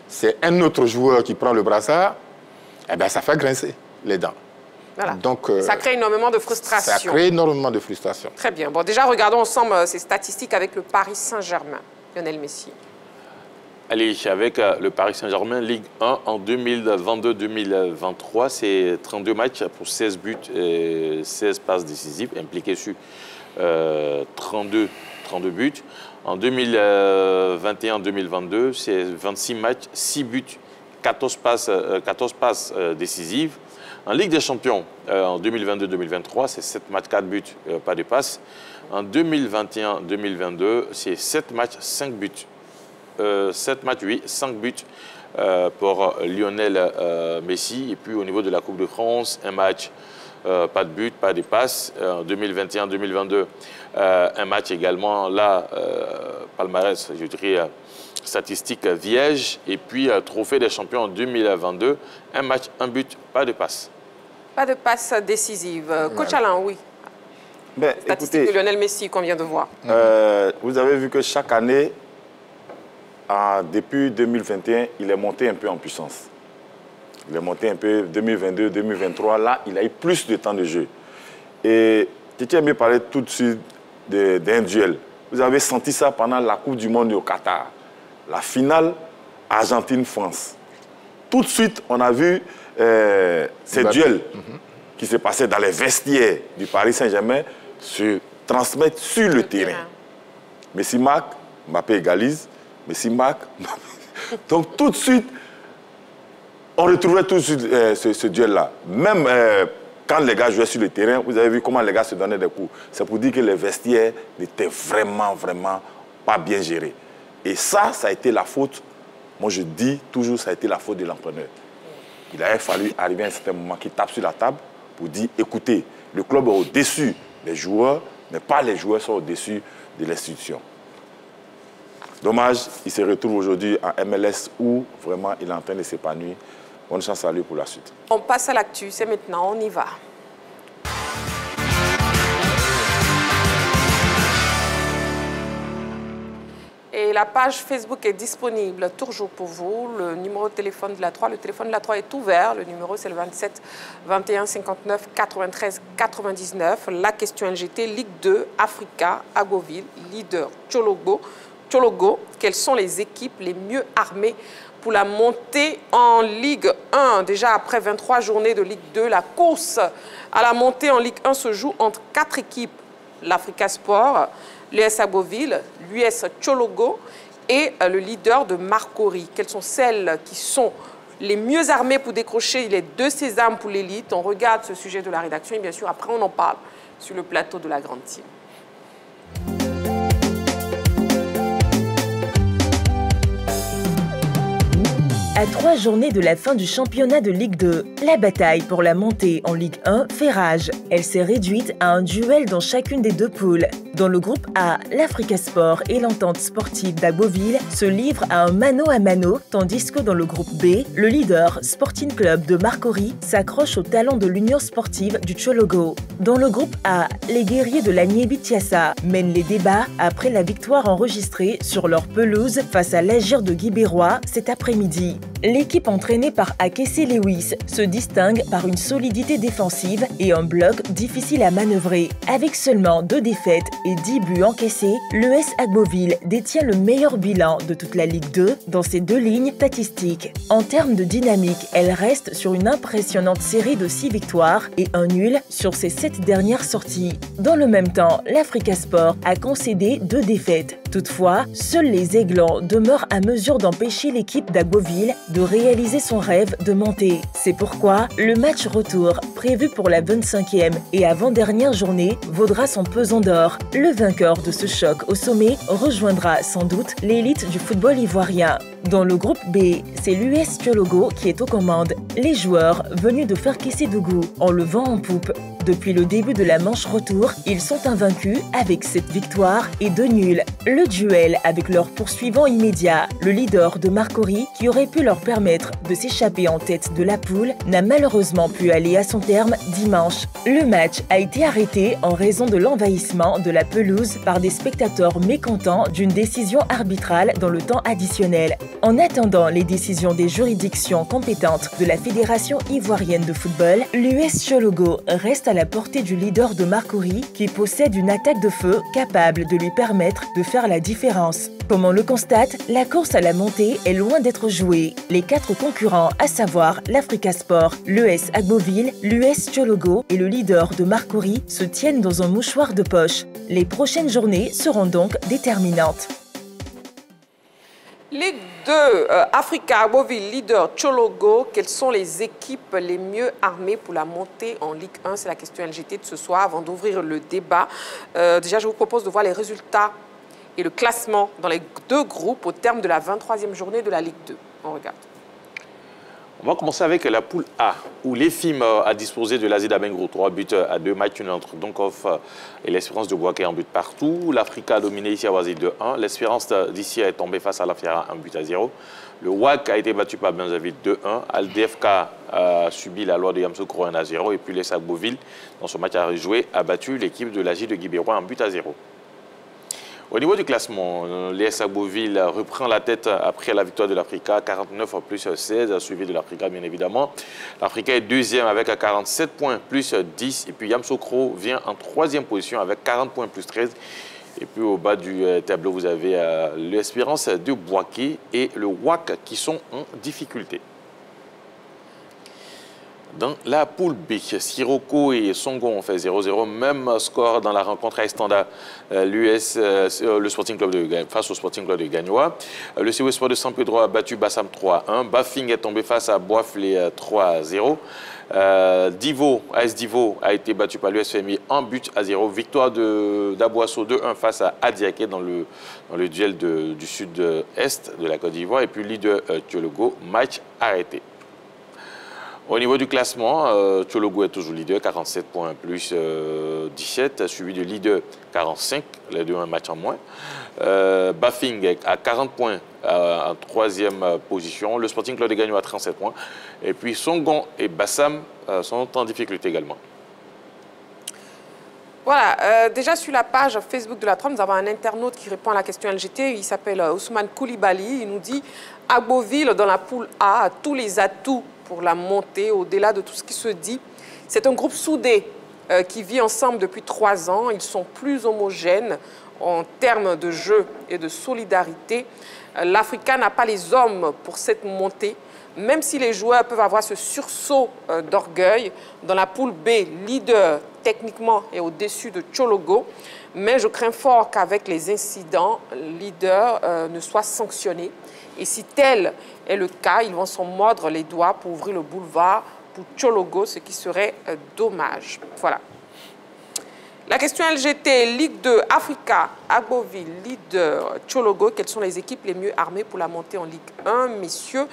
c'est un autre joueur qui prend le brassard, eh bien, ça fait grincer les dents. Voilà. Donc, ça crée énormément de frustration. Ça crée énormément de frustration. Très bien. Bon, déjà, regardons ensemble ces statistiques avec le Paris Saint-Germain. Lionel Messi. Allez, avec le Paris Saint-Germain, Ligue 1 en 2022-2023, c'est 32 matchs pour 16 buts et 16 passes décisives, impliquées sur 32 buts. En 2021-2022, c'est 26 matchs, 6 buts, 14 passes décisives. En Ligue des Champions, en 2022-2023, c'est 7 matchs, 4 buts, pas de passes. En 2021-2022, c'est 7 matchs, 5 buts. 7 matchs, 5 buts pour Lionel Messi. Et puis au niveau de la Coupe de France, un match, pas de but, pas de passe. En 2021-2022, un match également, là, palmarès, je dirais, statistique vierge. Et puis trophée des champions en 2022, un match, un but, pas de passe. Pas de passe décisive. Coach Alain, oui. Ben, Statistique écoutez, de Lionel Messi qu'on vient de voir. vous avez vu que chaque année, depuis 2021, il est monté un peu en puissance. Il est monté un peu 2022, 2023. Là, il a eu plus de temps de jeu. Et Titi aimé parler tout de suite d'un duel. Vous avez senti ça pendant la Coupe du Monde au Qatar. La finale Argentine-France. Tout de suite, on a vu ces duels qui se passaient dans les vestiaires du Paris Saint-Germain se transmettre sur le terrain. Messi marque, Mbappé égalise, Messi marque. Donc tout de suite, on retrouvait tout de suite ce duel-là. Même quand les gars jouaient sur le terrain, vous avez vu comment les gars se donnaient des coups. C'est pour dire que les vestiaires n'étaient vraiment pas bien gérés. Et ça a été la faute, moi je dis toujours, ça a été la faute de l'entraîneur. Il avait fallu arriver à un certain moment qu'il tape sur la table pour dire, écoutez, le club est au-dessus des joueurs, mais pas les joueurs sont au-dessus de l'institution. Dommage, il se retrouve aujourd'hui en MLS où vraiment il est en train de s'épanouir. Bonne chance à lui pour la suite. On passe à l'actu, c'est maintenant, on y va. Et la page Facebook est disponible toujours pour vous. Le numéro de téléphone de la 3, le téléphone de la 3 est ouvert. Le numéro, c'est le 27 21 59 93 99. La question LGT, Ligue 2, Africa, Agoville, leader Chologo. Quelles sont les équipes les mieux armées pour la montée en Ligue 1? Déjà après 23 journées de Ligue 2, la course à la montée en Ligue 1 se joue entre 4 équipes. L'Africa Sport, l'US Agoville, l'US Chologo et le leader de Marcory. Quelles sont celles qui sont les mieux armées pour décrocher les 2 sésames pour l'élite? On regarde ce sujet de la rédaction et bien sûr après on en parle sur le plateau de la Grande Team. À 3 journées de la fin du championnat de Ligue 2, la bataille pour la montée en Ligue 1 fait rage. Elle s'est réduite à un duel dans chacune des 2 poules. Dans le groupe A, l'Africa Sport et l'Entente sportive d'Agoville se livrent à un mano à mano, tandis que dans le groupe B, le leader Sporting Club de Marcory s'accroche au talent de l'Union sportive du Chologo. Dans le groupe A, les guerriers de l'Agné Bitiassa mènent les débats après la victoire enregistrée sur leur pelouse face à l'Agir de Guibérois cet après-midi. L'équipe entraînée par Akesse Lewis se distingue par une solidité défensive et un bloc difficile à manœuvrer. Avec seulement 2 défaites et 10 buts encaissés, l'US Agboville détient le meilleur bilan de toute la Ligue 2 dans ces 2 lignes statistiques. En termes de dynamique, elle reste sur une impressionnante série de 6 victoires et un nul sur ses 7 dernières sorties. Dans le même temps, l'Africa Sport a concédé 2 défaites. Toutefois, seuls les Aiglons demeurent à mesure d'empêcher l'équipe d'Agboville de réaliser son rêve de monter. C'est pourquoi le match retour, prévu pour la 25e et avant-dernière journée, vaudra son pesant d'or. Le vainqueur de ce choc au sommet rejoindra sans doute l'élite du football ivoirien. Dans le groupe B, c'est l'US Chologo qui est aux commandes. Les joueurs venus de Ferkessé-Dougou ont le vent en poupe. Depuis le début de la manche retour, ils sont invaincus avec 7 victoires et 2 nuls. Le duel avec leur poursuivant immédiat, le leader de Marcory, qui aurait pu leur permettre de s'échapper en tête de la poule, n'a malheureusement pu aller à son terme dimanche. Le match a été arrêté en raison de l'envahissement de la pelouse par des spectateurs mécontents d'une décision arbitrale dans le temps additionnel. En attendant les décisions des juridictions compétentes de la Fédération ivoirienne de football, l'US Chologo reste à la portée du leader de Marcory qui possède une attaque de feu capable de lui permettre de faire la différence. Comme on le constate, la course à la montée est loin d'être jouée. Les 4 concurrents, à savoir l'Africa Sport, l'US Agboville, l'US Chologo et le leader de Marcory, se tiennent dans un mouchoir de poche. Les prochaines journées seront donc déterminantes. Ligue 2, Africa Agboville, leader Chologo. Quelles sont les équipes les mieux armées pour la montée en Ligue 1? C'est la question LGT de ce soir. Avant d'ouvrir le débat, déjà je vous propose de voir les résultats et le classement dans les 2 groupes au terme de la 23e journée de la Ligue 2. On regarde. On va commencer avec la poule A, où l'EFIM a disposé de l'AZ Abengro, 3 buts à 2 matchs entre Donkoff et l'Espérance de Bouaké en but partout. L'Africa a dominé ici à Oasis 2-1. L'Espérance d'ici est tombée face à la Fiera 1 but à 0. Le WAC a été battu par Benzaville 2-1. Aldefka a subi la loi de Yamoussoukro 1-0. Et puis l'ES Agboville, dans son match à rejouer, a battu l'équipe de l'AJ de Guibérois en but à 0. Au niveau du classement, l'ES Agboville reprend la tête après la victoire de l'Africa, 49 plus 16, suivi de l'Africa bien évidemment. L'Africa est deuxième avec 47 points plus 10. Et puis Yamoussoukro vient en troisième position avec 40 points plus 13. Et puis au bas du tableau, vous avez l'Espérance de Bouaké et le WAC qui sont en difficulté. Dans la poule B, Sirocco et Songon ont fait 0-0. Même score dans la rencontre à Estanda, le Sporting Club face au Sporting Club de Gagnoa. Le CW Sport de San Pedro a battu Bassam 3-1. Bafing est tombé face à Boisflé 3-0. AS Divo a été battu par l'USFMI en but à 0. Victoire d'Aboasso 2-1 face à Adiaké dans le duel du sud-est de la Côte d'Ivoire. Et puis leader Tchologo, match arrêté. Au niveau du classement, Tchologo est toujours leader, 47 points plus 17, suivi de leader 45, les deux un match en moins. Bafing à 40 points en troisième position. Le Sporting Club de Gagnon à 37 points. Et puis Songon et Bassam sont en difficulté également. Voilà, déjà sur la page Facebook de la Trône, nous avons un internaute qui répond à la question LGT. Il s'appelle Ousmane Koulibaly. Il nous dit « Agboville, dans la poule A, a tous les atouts pour la montée, au-delà de tout ce qui se dit. C'est un groupe soudé qui vit ensemble depuis 3 ans. Ils sont plus homogènes en termes de jeu et de solidarité. L'Africa n'a pas les hommes pour cette montée, même si les joueurs peuvent avoir ce sursaut d'orgueil. Dans la poule B, leader techniquement est au-dessus de Tchologo, mais je crains fort qu'avec les incidents, leader ne soit sanctionné. Et si tel est le cas, ils vont s'en mordre les doigts pour ouvrir le boulevard pour Tchologo, ce qui serait dommage. Voilà. La question LGT, Ligue 2, Africa, Agboville, leader, Tchologo. Quelles sont les équipes les mieux armées pour la montée en Ligue 1, messieurs?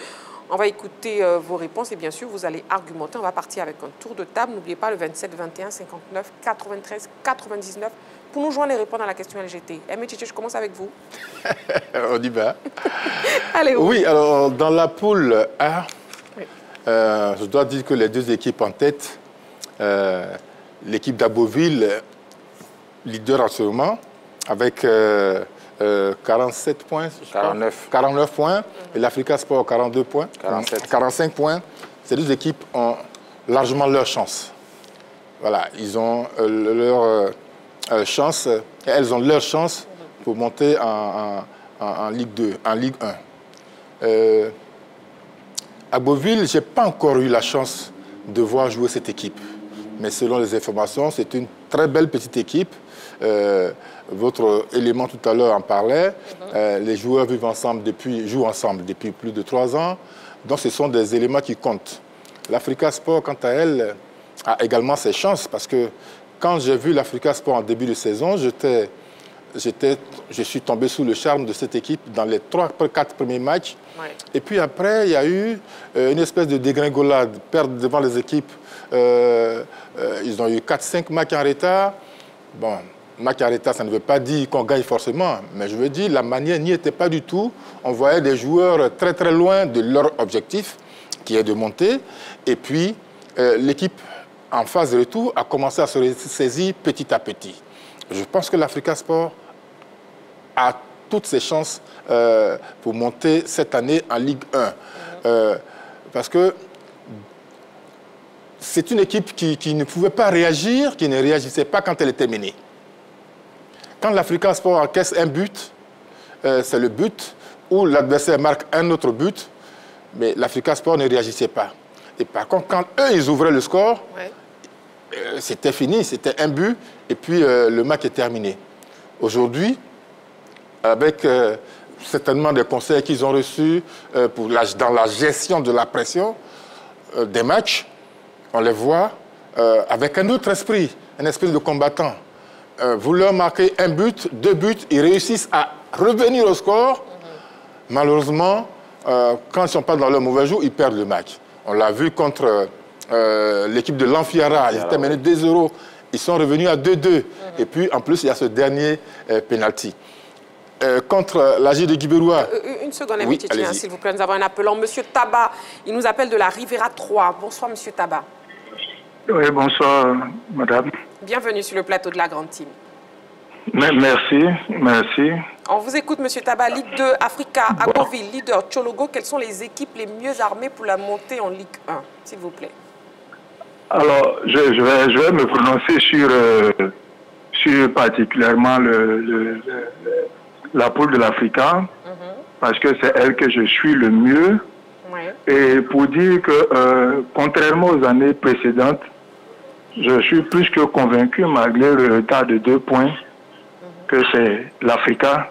On va écouter vos réponses et bien sûr, vous allez argumenter. On va partir avec un tour de table. N'oubliez pas le 27 21 59 93 99 pour nous joindre et répondre à la question LGT. Aimé Tchétché, je commence avec vous. On y va. Allez, oui, alors dans la poule A, oui. Je dois dire que les deux équipes en tête, l'équipe d'Agboville, leader actuellement, avec 47 points, 49 points, et l'Africa Sport 42 points, 45 points. Ces deux équipes ont largement leur chance. Voilà, ils ont leur chance, elles ont leur chance pour monter en Ligue 2, en Ligue 1. Agboville, je n'ai pas encore eu la chance de voir jouer cette équipe. Mais selon les informations, c'est une très belle petite équipe. Votre élément tout à l'heure en parlait. Les joueurs jouent ensemble depuis plus de 3 ans. Donc ce sont des éléments qui comptent. L'Africa Sport, quant à elle, a également ses chances parce que quand j'ai vu l'Africa Sport en début de saison, je suis tombé sous le charme de cette équipe dans les 3-4 premiers matchs. Ouais. Et puis après, il y a eu une espèce de dégringolade, perdre devant les équipes. Ils ont eu 4-5 matchs en retard. Bon, match en retard, ça ne veut pas dire qu'on gagne forcément, mais je veux dire, la manière n'y était pas du tout. On voyait des joueurs très très loin de leur objectif, qui est de monter. Et puis, l'équipe en phase de retour a commencé à se saisir petit à petit. Je pense que l'Africa Sport a toutes ses chances pour monter cette année en Ligue 1. Parce que c'est une équipe qui ne pouvait pas réagir, qui ne réagissait pas quand elle était menée. Quand l'Africa Sport encaisse un but, c'est le but où l'adversaire marque un autre but, mais l'Africa Sport ne réagissait pas. Et par contre, quand eux, ils ouvraient le score, c'était fini, c'était un but, et puis le match est terminé. Aujourd'hui, avec certainement des conseils qu'ils ont reçus dans la gestion de la pression des matchs, on les voit avec un autre esprit, un esprit de combattant. Vous leur marquez un but, 2 buts, ils réussissent à revenir au score. Malheureusement, quand ils ne sont pas dans leur mauvais jour, ils perdent le match. On l'a vu contre l'équipe de l'Amphiara, ils étaient menés 2-0, ils sont revenus à 2-2. Et puis, en plus, il y a ce dernier penalty. contre l'AG de Guibéroua. Une seconde, oui, s'il vous plaît, nous avons un appelant. Monsieur Taba, il nous appelle de la Rivera 3. Bonsoir, Monsieur Taba. Oui, bonsoir, madame. Bienvenue sur le plateau de la Grande Team. Merci, merci. On vous écoute, Monsieur Taba. Ligue 2, Africa, Agboville, leader, Tchologo. Quelles sont les équipes les mieux armées pour la montée en Ligue 1, s'il vous plaît? Alors, je vais me prononcer sur particulièrement la poule de l'Africa, parce que c'est elle que je suis le mieux. Ouais. Et pour dire que, contrairement aux années précédentes, je suis plus que convaincu, malgré le retard de 2 points, que c'est l'Africa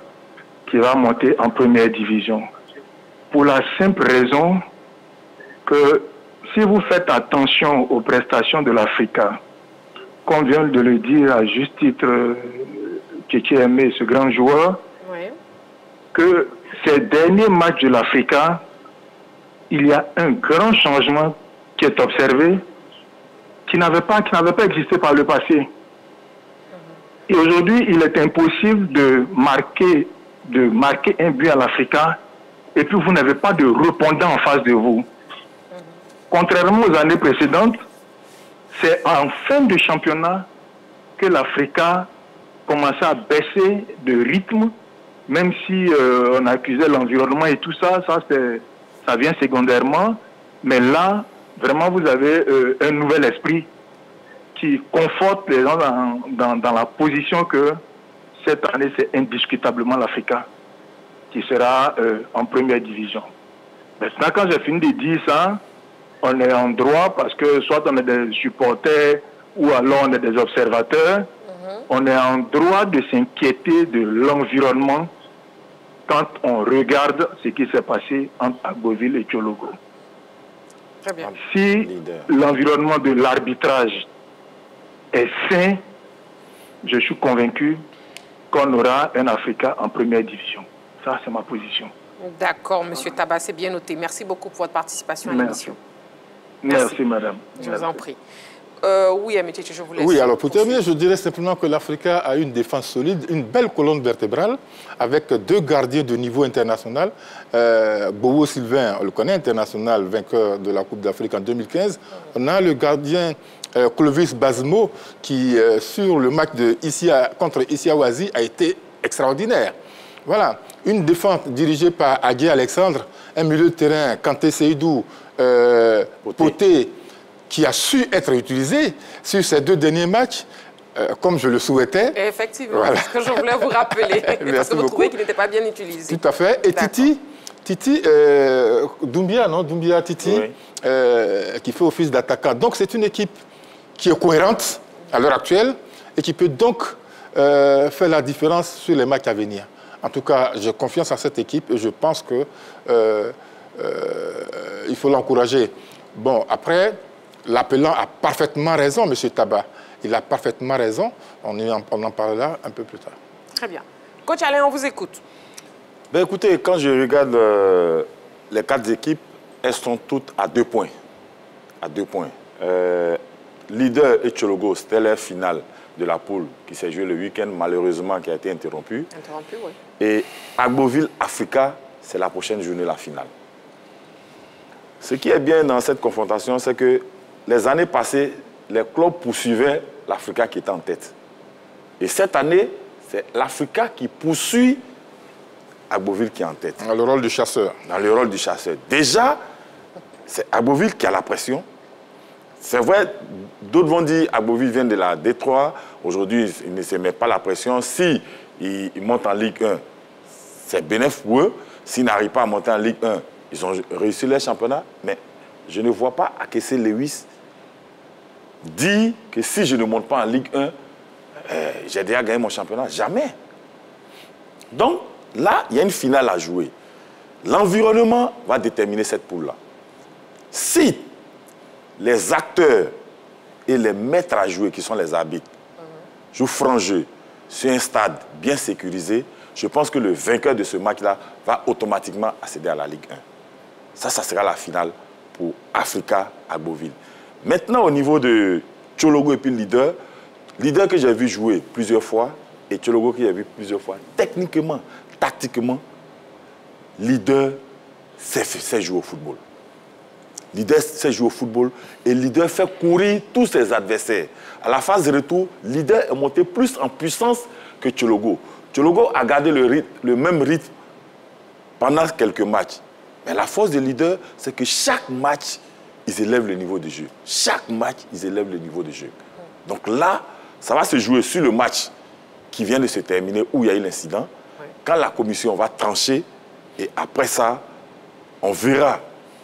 qui va monter en première division. Pour la simple raison que si vous faites attention aux prestations de l'Africa, comme vient de le dire à juste titre Kéké Aimé, ce grand joueur, oui, que ces derniers matchs de l'Africa, il y a un grand changement qui est observé, qui n'avait pas existé par le passé. Et aujourd'hui, il est impossible de marquer un but à l'Africa et puis vous n'avez pas de répondant en face de vous. Contrairement aux années précédentes, c'est en fin de championnat que l'Africa commençait à baisser de rythme, même si on accusait l'environnement et tout ça, ça vient secondairement. Mais là, vraiment, vous avez un nouvel esprit qui conforte les gens dans la position que cette année, c'est indiscutablement l'Africa qui sera en première division. Maintenant, quand j'ai fini de dire ça, on est en droit parce que soit on est des supporters ou alors on est des observateurs, on est en droit de s'inquiéter de l'environnement quand on regarde ce qui s'est passé entre Agboville et Tchologo. Très bien. Si l'environnement de l'arbitrage est sain, je suis convaincu qu'on aura un Africa en première division. Ça, c'est ma position. D'accord, Monsieur Taba, c'est bien noté. Merci beaucoup pour votre participation à l'émission. Merci, madame. Je vous en prie. Oui, Amétiche, je vous laisse. Oui, alors pour terminer, je dirais simplement que l'Africa a une défense solide, une belle colonne vertébrale, avec 2 gardiens de niveau international. Bowo Sylvain, on le connaît, international, vainqueur de la Coupe d'Afrique en 2015. On a le gardien Clovis Bazemo, qui, sur le match contre Issiawazi, a été extraordinaire. Voilà, une défense dirigée par Adjé Alexandre, un milieu de terrain, Kanté Seydou, Poté, qui a su être utilisé sur ces 2 derniers matchs, comme je le souhaitais. Et effectivement, voilà. C'est ce que je voulais vous rappeler, parce que vous trouvez qu'il n'était pas bien utilisé. Tout à fait. Et Titi Doumbia, non, Doumbia Titi, oui, qui fait office d'attaquant. Donc c'est une équipe qui est cohérente à l'heure actuelle et qui peut donc faire la différence sur les matchs à venir. En tout cas, j'ai confiance en cette équipe et je pense que il faut l'encourager. Bon, après, l'appelant a parfaitement raison, M. Taba. Il a parfaitement raison. On en parlera un peu plus tard. Très bien. Coach Alain, on vous écoute. Ben écoutez, quand je regarde les 4 équipes, elles sont toutes à 2 points. À 2 points. Leader et Tchologo, c'était leur finale de la poule qui s'est jouée le week-end, malheureusement, qui a été interrompue. Oui. Et Agboville, Africa, c'est la prochaine journée, la finale. Ce qui est bien dans cette confrontation, c'est que les années passées, les clubs poursuivaient l'Africa qui était en tête. Et cette année, c'est l'Africa qui poursuit Agboville qui est en tête. Dans le rôle du chasseur. Dans le rôle du chasseur. Déjà, c'est Agboville qui a la pression. C'est vrai, d'autres vont dire Agboville vient de la Détroit. Aujourd'hui, il ne se met pas la pression. Si il monte en Ligue 1, c'est bénéfique pour eux. S'ils n'arrivent pas à monter en Ligue 1, ils ont réussi leur championnat. Mais je ne vois pas Akesse Lewis dire que si je ne monte pas en Ligue 1, j'ai déjà gagné mon championnat. Jamais. Donc, là, il y a une finale à jouer. L'environnement va déterminer cette poule-là. Si les acteurs et les maîtres à jouer, qui sont les arbitres, jouent franc jeu sur un stade bien sécurisé, je pense que le vainqueur de ce match-là va automatiquement accéder à la Ligue 1. Ça sera la finale pour Africa Agboville. Maintenant, au niveau de Tchologo et puis leader que j'ai vu jouer plusieurs fois, et Tchologo que j'ai vu plusieurs fois, techniquement, tactiquement, Leader sait jouer au football. Leader sait jouer au football et Leader fait courir tous ses adversaires. À la phase de retour, Leader est monté plus en puissance que Tchologo. Tchologo a gardé le même rythme pendant quelques matchs. Mais la force de Leader, c'est que chaque match, ils élèvent le niveau de jeu. Chaque match, ils élèvent le niveau de jeu. Donc là, ça va se jouer sur le match qui vient de se terminer où il y a eu l'incident. Quand la commission va trancher, et après ça, on verra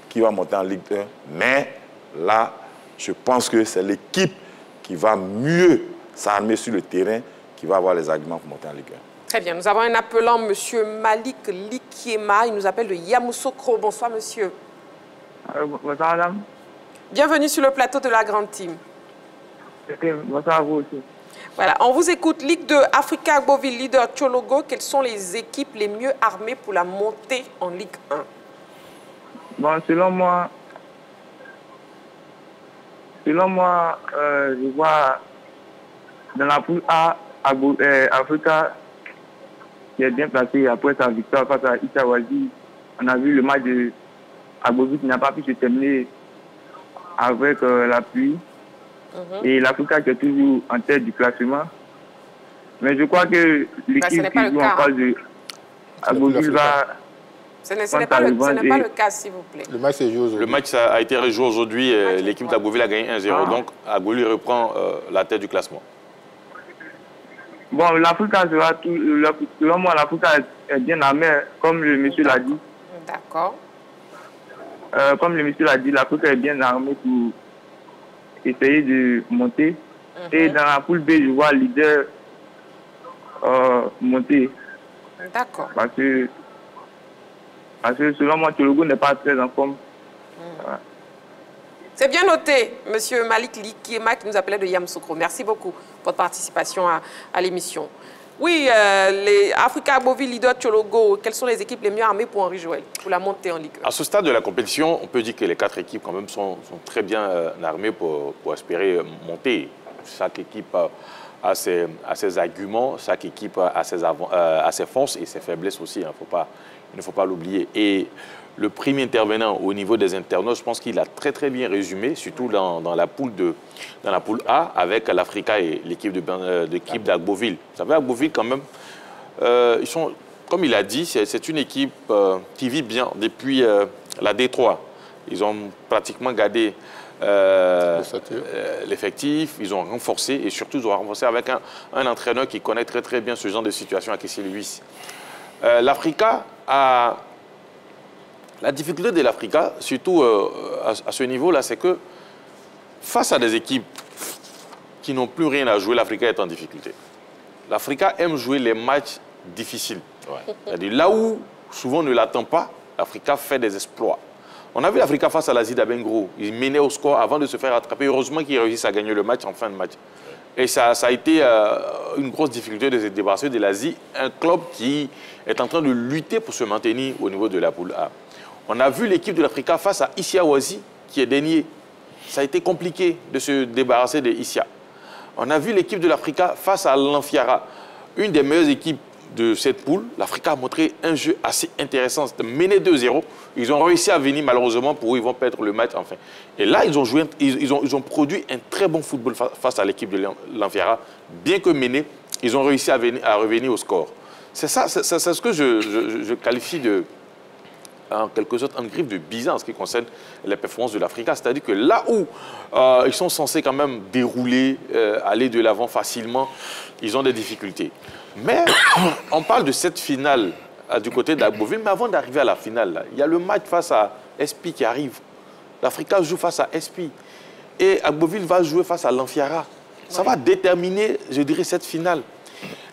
qui va monter en Ligue 1. Mais là, je pense que c'est l'équipe qui va mieux s'armer sur le terrain qui va avoir les arguments pour monter en Ligue 1. Très bien. Nous avons un appelant, M. Malik Likiema. Il nous appelle de Yamoussoukro. Bonsoir, monsieur. Bonsoir, madame. Bienvenue sur le plateau de la Grande Team. Bonsoir à vous aussi. Voilà, on vous écoute. Ligue 2, Africa Agboville, leader Tchologo. Quelles sont les équipes les mieux armées pour la montée en Ligue 1? Bon, selon moi, je vois dans la poule A, Africa qui est bien placé après sa victoire face à Itawazi. On a vu le match de Agboville qui n'a pas pu se terminer avec la pluie. Et l'Africa qui est toujours en tête du classement. Mais je crois que l'équipe qui joue en face de Agboville va... Ce n'est pas le cas, s'il vous plaît. Le match s'est joué aujourd'hui. Le match a été rejoué aujourd'hui. L'équipe d'Agboville a gagné 1-0. Donc, Agboville reprend la tête du classement. Bon, l'Africa sera tout... Selon moi, l'Africa est bien armée, comme le monsieur l'a dit. D'accord. Comme le monsieur l'a dit, l'Africa est bien armée pour essayer de monter. Et dans la poule B, je vois leader monter. D'accord. Parce que selon moi, Tchologo n'est pas très en forme. Voilà. C'est bien noté, monsieur Malik Likiema qui nous appelait de Yamoussoukro. Merci beaucoup pour votre participation à l'émission. Oui, les Africa Agboville, leader Tchologo, quelles sont les équipes les mieux armées pour Henri Joël, pour la montée en Ligue 1? À ce stade de la compétition, on peut dire que les 4 équipes quand même sont très bien armées pour espérer monter. Chaque équipe a ses arguments, chaque équipe a ses forces et ses faiblesses aussi. Il ne faut pas l'oublier. Et le premier intervenant au niveau des internautes, je pense qu'il a très bien résumé, surtout dans la poule A, avec l'Africa et l'équipe d'Agboville. Vous savez, Agboville, quand même, ils sont, comme il a dit, c'est une équipe qui vit bien depuis la D3. Ils ont pratiquement gardé l'effectif, ils ont renforcé et surtout ils ont renforcé avec un entraîneur qui connaît très bien ce genre de situation à Kessé Lewis. L'Africa a... La difficulté de l'Africa, surtout à ce niveau-là, c'est que face à des équipes qui n'ont plus rien à jouer, l'Africa est en difficulté. L'Africa aime jouer les matchs difficiles. C'est-à-dire là où souvent on ne l'attend pas, l'Africa fait des exploits. On a vu l'Africa face à l'Asie d'Abengro. Il menait au score avant de se faire attraper. Heureusement qu'ils réussissent à gagner le match en fin de match. Et ça a été une grosse difficulté de se débarrasser de l'Asie, un club qui est en train de lutter pour se maintenir au niveau de la poule A. On a vu l'équipe de l'Africa face à Isia-Wazi, qui est dernier. Ça a été compliqué de se débarrasser de Isia. On a vu l'équipe de l'Africa face à l'Anfiara, une des meilleures équipes de cette poule. L'Africa a montré un jeu assez intéressant. C'était mené 2-0. Ils ont réussi à venir, malheureusement, pour eux, ils vont perdre le match, enfin. Et là, ils ont produit un très bon football face à l'équipe de l'Anfiara. Bien que menés, ils ont réussi à revenir au score. C'est ça, c'est ce que je qualifie de... en quelque sorte, en griffe de bizarre en ce qui concerne les performances de l'Africa. C'est-à-dire que là où ils sont censés quand même dérouler, aller de l'avant facilement, ils ont des difficultés. Mais on parle de cette finale du côté d'Agboville, mais avant d'arriver à la finale, là, il y a le match face à Espi qui arrive. L'Africa joue face à Espi. Et Agboville va jouer face à l'Anfiara. Ça va déterminer, je dirais, cette finale.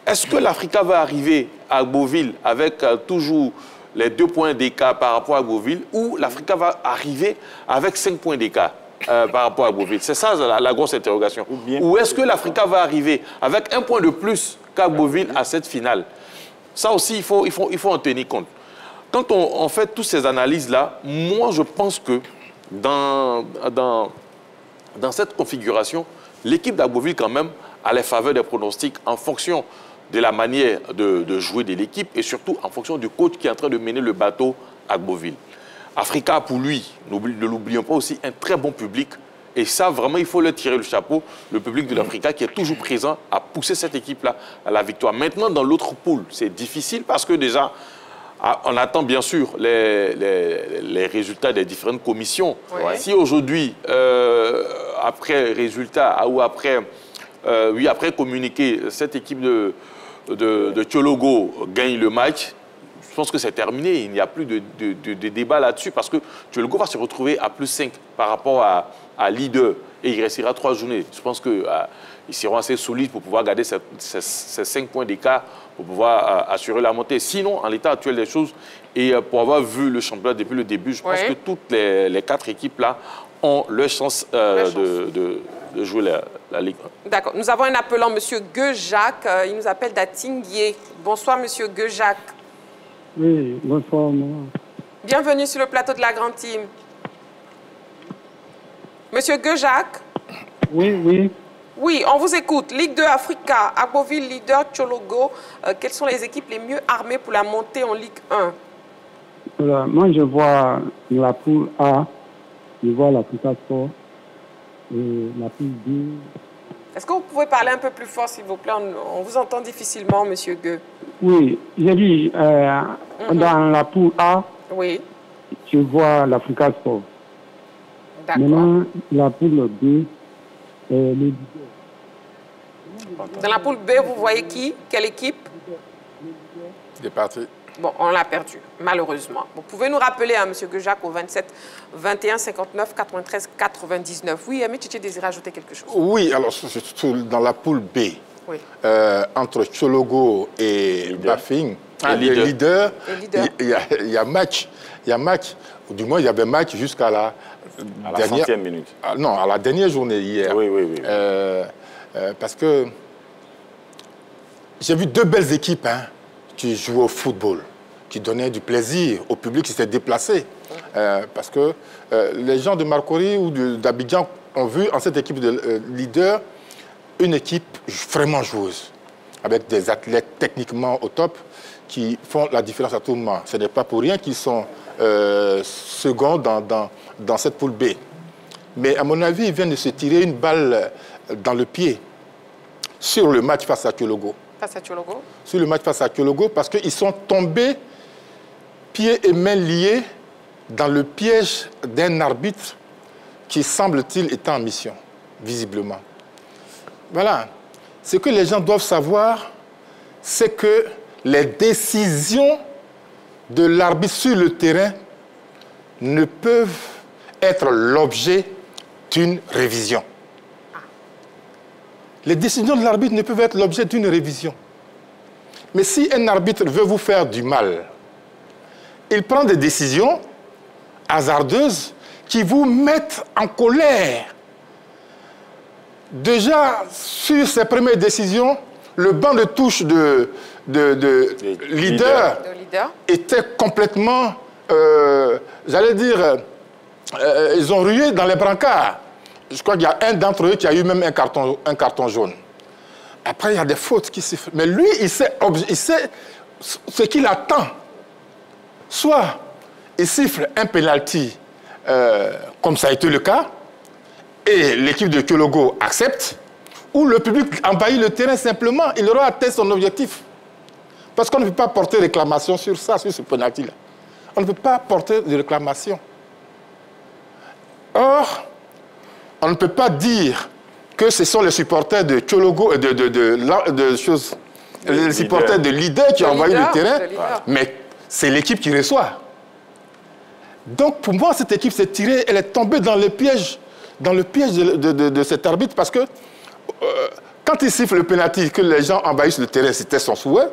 Est-ce que l'Africa va arriver à Agboville avec toujours les 2 points d'écart par rapport à Agboville, ou l'Africa va arriver avec 5 points d'écart par rapport à Agboville? C'est ça la grosse interrogation. Ou est-ce que l'Africa va arriver avec 1 point de plus qu'Agboville à cette finale? Ça aussi, il faut en tenir compte. Quand on fait toutes ces analyses-là, moi, je pense que dans cette configuration, l'équipe d'Agboville, quand même, a les faveurs des pronostics en fonction de la manière de jouer de l'équipe et surtout en fonction du coach qui est en train de mener le bateau à Agboville. Africa, pour lui, ne l'oublions pas aussi, un très bon public. Et ça, vraiment, il faut leur tirer le chapeau. Le public de l'Africa qui est toujours présent à pousser cette équipe-là à la victoire. Maintenant, dans l'autre poule, c'est difficile parce que déjà, on attend bien sûr les résultats des différentes commissions. Ouais. Si aujourd'hui, après résultat ou après communiqué, cette équipe de Tchologo gagne le match, je pense que c'est terminé. Il n'y a plus de débat là-dessus parce que Tchologo va se retrouver à plus 5 par rapport à leader et il restera 3 journées. Je pense qu'ils seront assez solides pour pouvoir garder ces 5 points d'écart pour pouvoir assurer la montée. Sinon, en l'état actuel des choses, et pour avoir vu le championnat depuis le début, je pense que toutes les 4 équipes-là ont leur chance de jouer la Ligue 1. D'accord. Nous avons un appelant, M. Gueux-Jacques. Il nous appelle d'Atinguier. Bonsoir, M. Gueux-Jacques. Oui, bonsoir. Bienvenue sur le plateau de la Grande Team. Monsieur Gueux-Jacques. Oui. Oui, on vous écoute. Ligue 2 Africa, Agboville, leader, Tchologo. Quelles sont les équipes les mieux armées pour la montée en Ligue 1? Voilà, moi, je vois la poule A, je vois l'Africa Sport, et la poule B. Est-ce que vous pouvez parler un peu plus fort, s'il vous plaît? On vous entend difficilement, monsieur Gueux. Oui, j'ai dit, dans la poule A, je vois l'Africa Sport. Maintenant, la poule B, les leaders. Dans la poule B, vous voyez qui? Quelle équipe? Il est parti. Bon, on l'a perdu, malheureusement. Vous pouvez nous rappeler, hein, M. Gueux-Jacques, au 27 21 59 93 99. Oui, Ami Tchétché désire ajouter quelque chose. Oui, alors, dans la poule B, entre Tchologo et Bafing, les leaders, il y a match. Il y a match. Du moins, il y avait match jusqu'à la dernière 100e minute. Non, à la dernière journée hier. Oui. Parce que j'ai vu 2 belles équipes qui jouaient au football, qui donnaient du plaisir au public qui s'est déplacé. Parce que les gens de Marcory ou d'Abidjan ont vu en cette équipe de leaders une équipe vraiment joueuse, avec des athlètes techniquement au top qui font la différence à tout moment. Ce n'est pas pour rien qu'ils sont seconds dans cette poule B. Mais à mon avis, ils viennent de se tirer une balle dans le pied sur le match face à Tchologo. Face à Tchologo? Sur le match face à Tchologo, parce qu'ils sont tombés pieds et mains liés dans le piège d'un arbitre qui, semble-t-il, est en mission, visiblement. Voilà. Ce que les gens doivent savoir, c'est que les décisions de l'arbitre sur le terrain ne peuvent être l'objet d'une révision. Les décisions de l'arbitre ne peuvent être l'objet d'une révision. Mais si un arbitre veut vous faire du mal, il prend des décisions hasardeuses qui vous mettent en colère. Déjà, sur ces premières décisions, le banc de touche de leader était complètement, j'allais dire, ils ont rué dans les brancards. Je crois qu'il y a un d'entre eux qui a eu même un carton jaune. Après, il y a des fautes qui sifflent. Mais lui, il sait ce qu'il attend. Soit il siffle un penalty, comme ça a été le cas, et l'équipe de Tchologo accepte, ou le public envahit le terrain simplement, il aura atteint son objectif. Parce qu'on ne peut pas porter réclamation sur ça, sur ce penalty-là. On ne peut pas porter de réclamation. Or, on ne peut pas dire que ce sont les supporters de Tchologo et les supporters de leader qui ont envahi le terrain, mais c'est l'équipe qui reçoit. Donc, pour moi, cette équipe s'est tirée, elle est tombée dans le piège de cet arbitre, parce que quand il siffle le penalty, que les gens envahissent le terrain, c'était son souhait,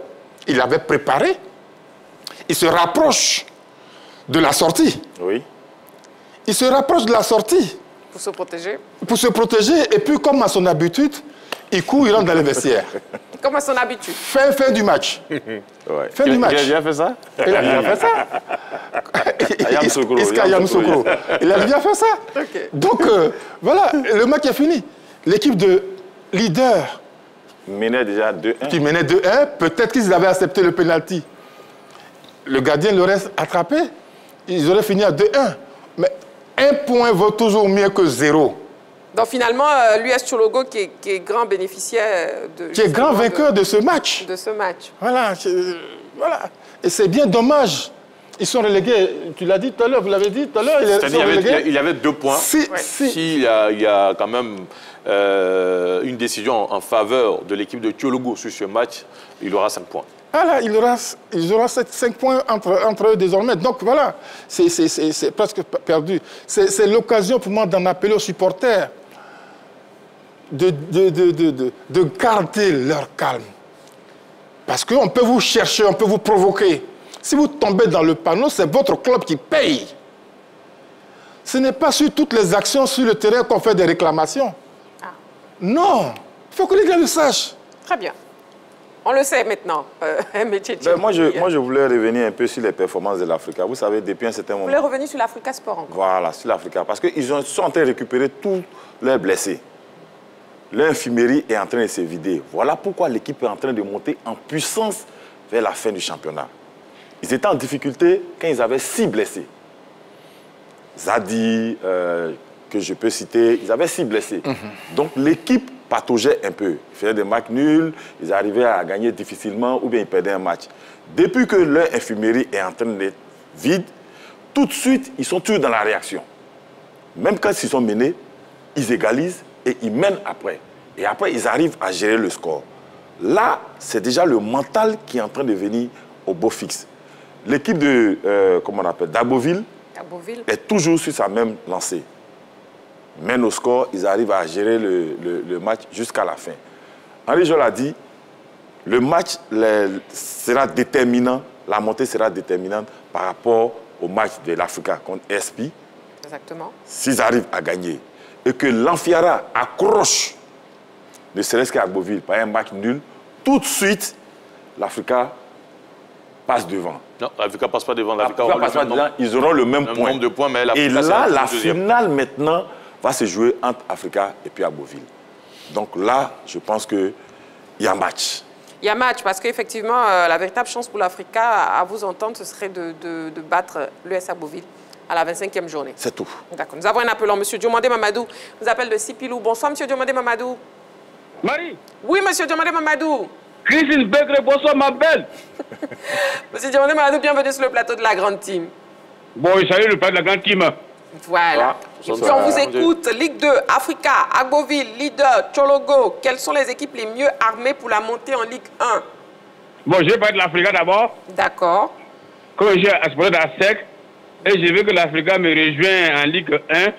il l'avait préparé, il se rapproche de la sortie. Oui. Il se rapproche de la sortie. Pour se protéger. Pour se protéger, et puis comme à son habitude, il court, il rentre dans les vestiaires. Comme à son habitude. Fin du match. Fin du match. Il a bien fait ça? Il a bien fait ça. Il a bien fait ça. Donc, voilà, le match est fini. L'équipe de leader menait déjà 2-1. Qui menait 2-1. Peut-être qu'ils avaient accepté le penalty. Le gardien l'aurait attrapé. Ils auraient fini à 2-1. Mais 1 point vaut toujours mieux que 0. Donc finalement, l'US Tchologo qui est grand bénéficiaire de... Qui est grand vainqueur de ce match. De ce match. Voilà. Voilà. Et c'est bien dommage. Ils sont relégués, tu l'as dit tout à l'heure, vous l'avez dit tout à l'heure, il y avait 2 points. S'il y a quand même une décision en faveur de l'équipe de Tchologo sur ce match, il aura 5 points. Voilà, il aura 5 points entre eux désormais. Donc voilà, c'est presque perdu. C'est l'occasion pour moi d'en appeler aux supporters de garder leur calme. Parce qu'on peut vous chercher, on peut vous provoquer. Si vous tombez dans le panneau, c'est votre club qui paye. Ce n'est pas sur toutes les actions sur le terrain qu'on fait des réclamations. Ah. Non, il faut que les gars le sachent. Très bien. On le sait maintenant. Moi, je voulais revenir un peu sur les performances de l'Africa. Vous savez, depuis un certain moment... Vous voulez revenir sur l'Africa Sport encore? Voilà, sur l'Africa. Parce qu'ils sont en train de récupérer tous leurs blessés. L'infirmerie est en train de se vider. Voilà pourquoi l'équipe est en train de monter en puissance vers la fin du championnat. Ils étaient en difficulté quand ils avaient 6 blessés. Zadi, que je peux citer, ils avaient 6 blessés. Donc l'équipe pataugeait un peu. Ils faisaient des matchs nuls, ils arrivaient à gagner difficilement ou bien ils perdaient un match. Depuis que leur infirmerie est en train d'être vide, tout de suite, ils sont toujours dans la réaction. Même quand ils sont menés, ils égalisent et ils mènent après. Et après, ils arrivent à gérer le score. Là, c'est déjà le mental qui est en train de venir au beau fixe. L'équipe de, comment on appelle, d'Agboville est toujours sur sa même lancée. Mène au score, ils arrivent à gérer le match jusqu'à la fin. Henri Joel a dit, le match sera déterminant, la montée sera déterminante par rapport au match de l'Africa contre ESPI. Exactement. S'ils arrivent à gagner. Et que l'Amfiara accroche, ne serait-ce qu'à Agboville, par un match nul, tout de suite, l'Africa passe devant. Non, l'Africa ne passe pas devant. Ils auront le même point. Nombre de points, mais et là, la finale maintenant va se jouer entre Africa et puis Agboville. Donc là, je pense qu'il y a match. Il y a match parce qu'effectivement, la véritable chance pour l'Africa, à vous entendre, ce serait de battre l'US Agboville à la 25e journée. C'est tout. D'accord. Nous avons un appelant, M. Diomandé Mamadou. Nous appelle de Sipilou. Bonsoir, M. Diomandé Mamadou. Marie. Oui, M. Diomandé Mamadou. Christine Begre, bonsoir, ma belle. M. Diomandé Mamadou, bienvenue sur le plateau de la Grande Team. Bon, salut le plateau de la Grande Team. Voilà. Et puis on vous écoute. Ligue 2, Africa, Agboville, Leader, Tchologo. Quelles sont les équipes les mieux armées pour la montée en Ligue 1? Bon, je vais parler de l'Africa d'abord. D'accord. Comme j'ai exposé dans la SEC, et je veux que l'Africa me rejoigne en Ligue 1.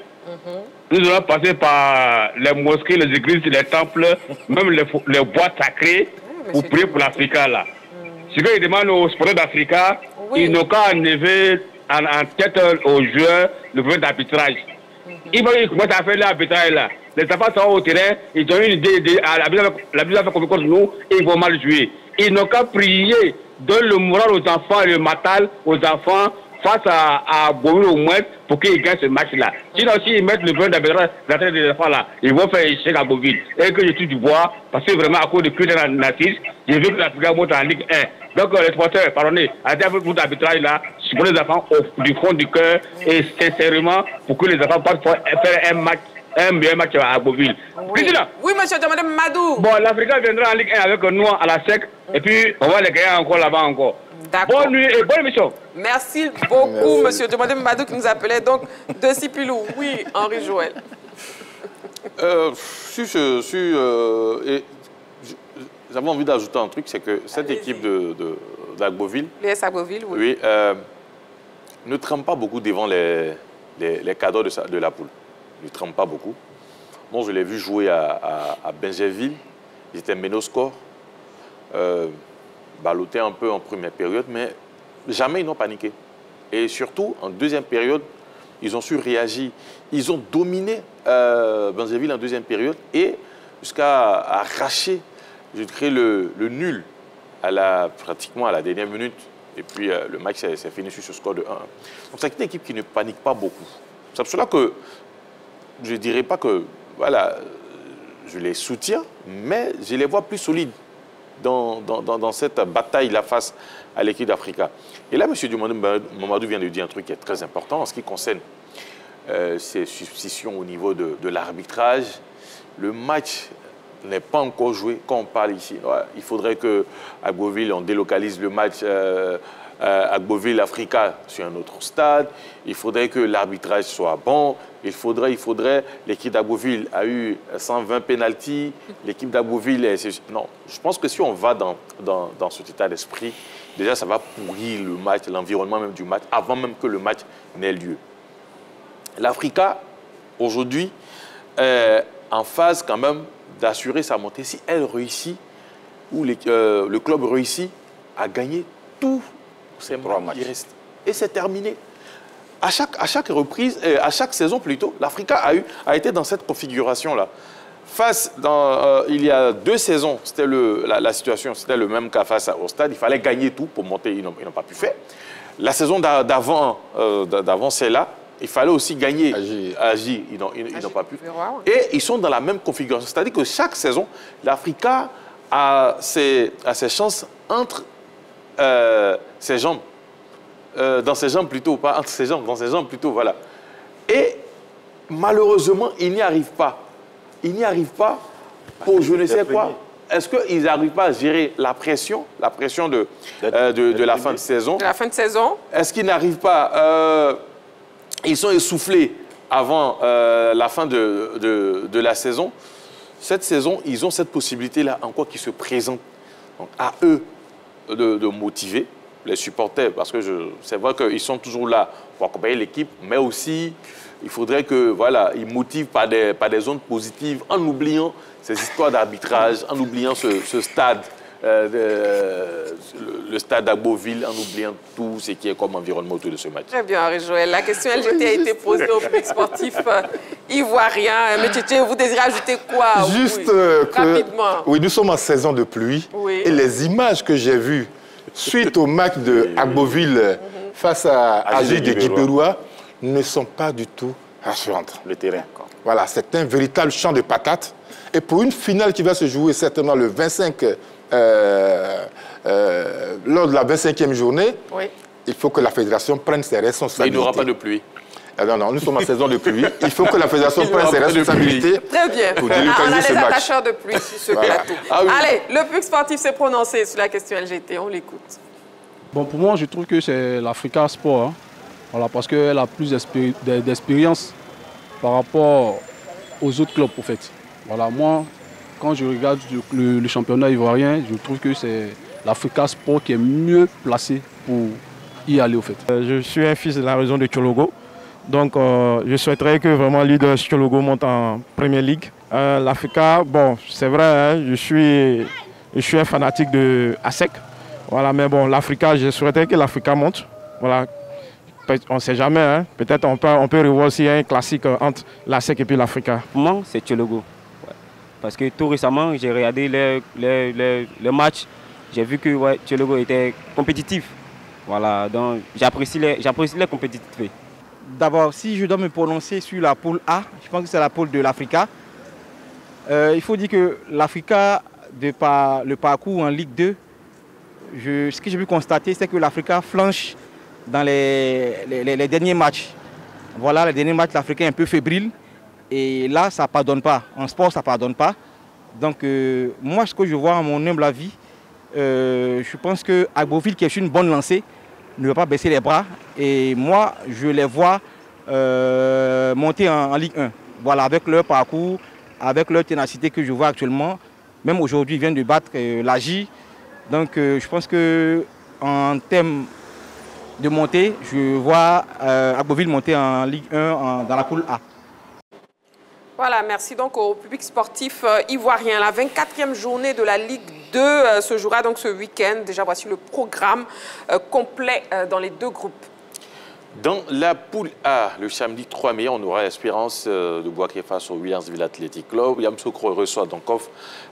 Nous allons passer par les mosquées, les églises, les temples, même les bois sacrés pour prier pour l'Africa là. Ce que je demande aux sportifs d'Africa, ils n'ont qu'à enlever en tête aux joueurs le problème d'arbitrage. Ils commencent à faire l'arbitrage là. Les enfants sont au terrain, ils ont une idée, la mise à faire contre nous et ils vont mal jouer. Ils n'ont qu'à prier, donner le moral aux enfants, le matal aux enfants, face à Bourg au moins pour qu'ils gagnent ce match-là. Sinon, s'ils mettent le point d'arbitrage des enfants là, ils vont faire échec à Bourville. Et que je touche du bois, parce que vraiment à cause de culture native, je veux que l'Afrique monte en Ligue 1. Donc les sporteurs, pardonnez, arrêtez avec votre arbitrage là, pour les enfants du fond du cœur et sincèrement pour que les enfants puissent faire un meilleur match à Bourville. Oui, monsieur Diomandé Mamadou. Bon, l'Afrique viendra en Ligue 1 avec nous à la SEC et puis on va les gagner encore là-bas encore. Bonne nuit et bonne émission. Merci beaucoup, monsieur Diomandé Mamadou, qui nous appelait donc de Sipilou. Oui, Henri Joel. J'avais envie d'ajouter un truc, c'est que cette équipe d'Agboville, l'US Agboville, oui, ne trempe pas beaucoup devant les cadres de la poule. Ne trempe pas beaucoup. Bon, je l'ai vu jouer à Benjerville. Ils étaient menés au score. Ballottés un peu en première période, mais jamais ils n'ont paniqué. Et surtout, en deuxième période, ils ont su réagir. Ils ont dominé Benjerville en deuxième période et jusqu'à arracher, je dirais, le nul pratiquement à la dernière minute. Et puis le match s'est fini sur ce score de 1-1. Donc c'est une équipe qui ne panique pas beaucoup. C'est pour cela que je ne dirais pas que, voilà, je les soutiens, mais je les vois plus solides dans cette bataille-là face à l'équipe d'Africa. Et là, M. Mamadou vient de dire un truc qui est très important en ce qui concerne ces suspicions au niveau de l'arbitrage. Le match n'est pas encore joué quand on parle ici. Ouais, il faudrait qu'à Agboville, on délocalise le match Agboville-Africa sur un autre stade. Il faudrait que l'arbitrage soit bon. Il faudrait. L'équipe d'Agboville a eu 120 pénaltys. L'équipe d'Agboville est... Non, je pense que si on va dans cet état d'esprit, déjà, ça va pourrir le match, l'environnement même du match, avant même que le match n'ait lieu. L'Africa, aujourd'hui, est en phase quand même d'assurer sa montée. Si elle réussit, ou le club réussit à gagner tous ces matchs qui restent. Et c'est terminé. À chaque reprise, à chaque saison plutôt, l'Africa a été dans cette configuration-là. Il y a 2 saisons, c'était la situation, c'était le même cas face au Stade. Il fallait gagner tout pour monter, ils n'ont pas pu faire. La saison d'avant celle-là, il fallait aussi gagner Agir, ils n'ont pas pu. Et ils sont dans la même configuration. C'est-à-dire que chaque saison, l'Africa a ses chances entre ses jambes. Dans ses jambes plutôt, pas entre ses jambes, dans ses jambes plutôt, voilà. Et malheureusement, ils n'y arrivent pas. Ils n'y arrivent pas pour je ne sais quoi. Est-ce qu'ils n'arrivent pas à gérer la pression de la fin de saison? De la fin de saison. Est-ce qu'ils n'arrivent pas... ils sont essoufflés avant la fin de la saison. Cette saison, ils ont cette possibilité-là encore qui se présente. Donc, à eux de motiver les supporters, parce que c'est vrai qu'ils sont toujours là pour accompagner l'équipe, mais aussi, il faudrait que, voilà, ils motivent par des zones positives, en oubliant ces histoires d'arbitrage, en oubliant ce stade, le stade d'Agboville, en oubliant tout ce qui est comme environnement autour de ce match. Très bien, Henri-Joël. La question LGT a été posée au public sportif ivoirien. Mais Tchétché, vous désirez ajouter quoi? Juste rapidement. Oui, nous sommes en saison de pluie. Oui. Et les images que j'ai vues suite au match de Agboville face à Agir de Djiberoua ne sont pas du tout rassurantes. Le terrain. Voilà, c'est un véritable champ de patates. Et pour une finale qui va se jouer certainement le 25, lors de la 25e journée, il faut que la fédération prenne ses responsabilités. Mais il n'y aura pas de pluie. Non, nous sommes en saison de pluie. Il faut que la fédération prenne ses responsabilités. Très bien. Pour délocaliser ce match. On a des attacheurs de pluie sur ce plateau. Allez, le public sportif s'est prononcé sur la question LGT. On l'écoute. Bon, pour moi, je trouve que c'est l'Africa Sport. Hein. Voilà, parce qu'elle a plus d'expérience par rapport aux autres clubs, en fait. Voilà, moi, quand je regarde le championnat ivoirien, je trouve que c'est l'Africa Sport qui est mieux placé pour y aller, au fait. Je suis un fils de la région de Tchologo. Donc, je souhaiterais que vraiment Leaders Tchologo monte en Premier League. L'Africa, bon, c'est vrai, hein, je suis un fanatique de ASEC. Voilà, mais bon, l'Africa, je souhaiterais que l'Africa monte. Voilà. On ne sait jamais, hein. Peut-être on peut revoir aussi un classique entre l'ASEC et puis l'Africa. Pour moi, c'est Tchologo. Ouais. Parce que tout récemment, j'ai regardé le match. J'ai vu que Tchologo était compétitif. Voilà, donc j'apprécie les compétitivité. D'abord, si je dois me prononcer sur la poule A, je pense que c'est la poule de l'Africa. Il faut dire que l'Africa, de par le parcours en Ligue 2, ce que j'ai pu constater, c'est que l'Africa flanche dans les derniers matchs. Voilà, les derniers matchs, l'Africain est un peu fébrile. Et là, ça ne pardonne pas. En sport, ça ne pardonne pas. Donc, moi, ce que je vois, à mon humble avis, je pense que Agboville, qui est une bonne lancée, ne va pas baisser les bras. Et moi, je les vois monter en Ligue 1. Voilà, avec leur parcours, avec leur ténacité que je vois actuellement. Même aujourd'hui, ils viennent de battre l'Agir. Donc, je pense qu'en termes de montée, je vois Agboville monter en Ligue 1 dans la poule A. Voilà, merci donc au public sportif ivoirien. La 24e journée de la Ligue 2 se jouera donc ce week-end. Déjà, voici le programme complet dans les 2 groupes. Dans la poule A, le samedi 3 mai, on aura Espérance de Bouaké face au Williamsville Athletic Club. Yamoussoukro reçoit Donkov.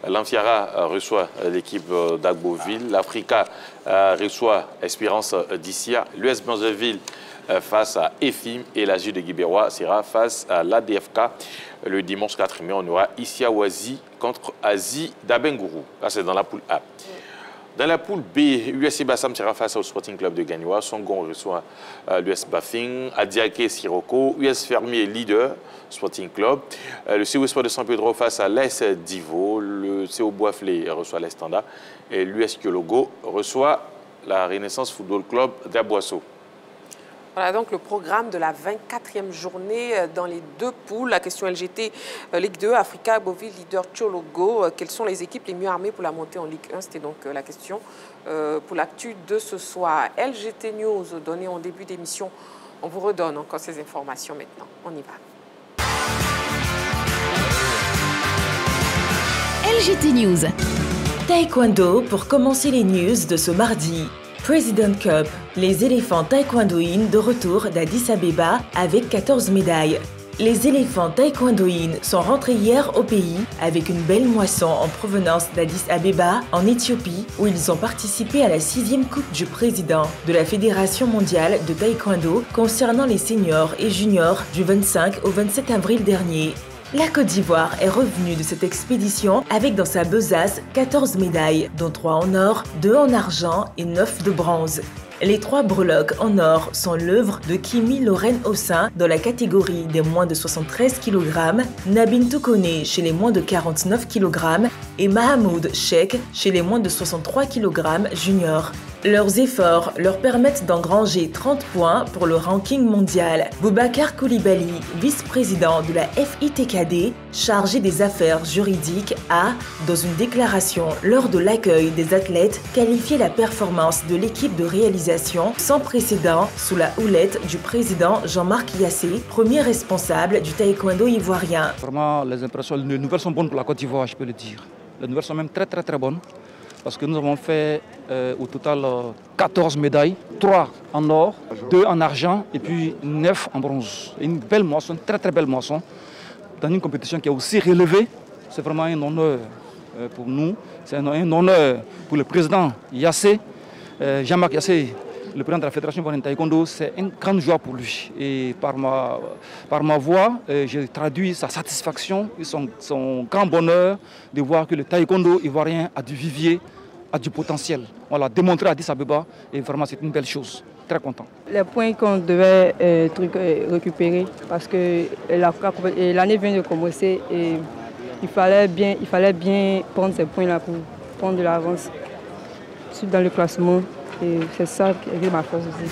L'Amfiara reçoit l'équipe d'Agboville. L'Africa reçoit Espérance d'Issia. L'US Banjeville face à EFIM et la J de Guibérois sera face à l'ADFK. Le dimanche 4 mai, on aura Issiawazi contre Azi d'Abengourou. Là, c'est dans la poule A. Dans la poule B, USC Bassam sera face au Sporting Club de Gagnoa. Songon reçoit l'US Bafing. Adiaké Siroko. US Fermier leader, Sporting Club. Le CO Sport de San Pedro face à l'AS Divo. Le CO Boisflé reçoit l'Estanda. Et l'US Kyologo reçoit la Renaissance Football Club d'Aboisseau. Voilà donc le programme de la 24e journée dans les deux poules. La question LGT Ligue 2, Africa Agboville, leader Tchologo. Quelles sont les équipes les mieux armées pour la montée en Ligue 1? C'était donc la question pour l'actu de ce soir. LGT News, donnée en début d'émission. On vous redonne encore ces informations maintenant. On y va. LGT News. Taekwondo pour commencer les news de ce mardi. President Cup, les éléphants taekwondoïnes de retour d'Addis Abeba avec 14 médailles. Les éléphants taekwondoïnes sont rentrés hier au pays avec une belle moisson en provenance d'Addis Abeba en Éthiopie où ils ont participé à la 6e Coupe du Président de la Fédération mondiale de taekwondo concernant les seniors et juniors du 25 au 27 avril dernier. La Côte d'Ivoire est revenue de cette expédition avec dans sa besace 14 médailles, dont 3 en or, 2 en argent et 9 de bronze. Les 3 breloques en or sont l'œuvre de Kimi Lorraine Ossin dans la catégorie des moins de 73 kg, Nabin Toukone chez les moins de 49 kg et Mahamoud Sheikh chez les moins de 63 kg juniors. Leurs efforts leur permettent d'engranger 30 points pour le ranking mondial. Boubacar Koulibaly, vice-président de la FITKD, chargé des affaires juridiques, a, dans une déclaration lors de l'accueil des athlètes, qualifié la performance de l'équipe de réalisation sans précédent sous la houlette du président Jean-Marc Yassé, premier responsable du taekwondo ivoirien. Vraiment, les impressions, les nouvelles sont bonnes pour la Côte d'Ivoire, je peux le dire. Les nouvelles sont même très bonnes. Parce que nous avons fait au total 14 médailles, 3 en or, 2 en argent et puis 9 en bronze. Une belle moisson, très belle moisson, dans une compétition qui est aussi relevée. C'est vraiment un honneur pour nous, c'est un honneur pour le président Yassé, Jean-Marc Yassé, le président de la Fédération ivoirienne de taekwondo. C'est une grande joie pour lui. Et par ma voix, j'ai traduit sa satisfaction et son grand bonheur de voir que le taekwondo ivoirien a du vivier, a du potentiel. On l'a démontré à Addis Abeba et vraiment c'est une belle chose. Très content. Les points qu'on devait récupérer parce que l'année vient de commencer et il fallait bien prendre ces points-là pour prendre de l'avance dans le classement. Et c'est ça qui est ma force aussi.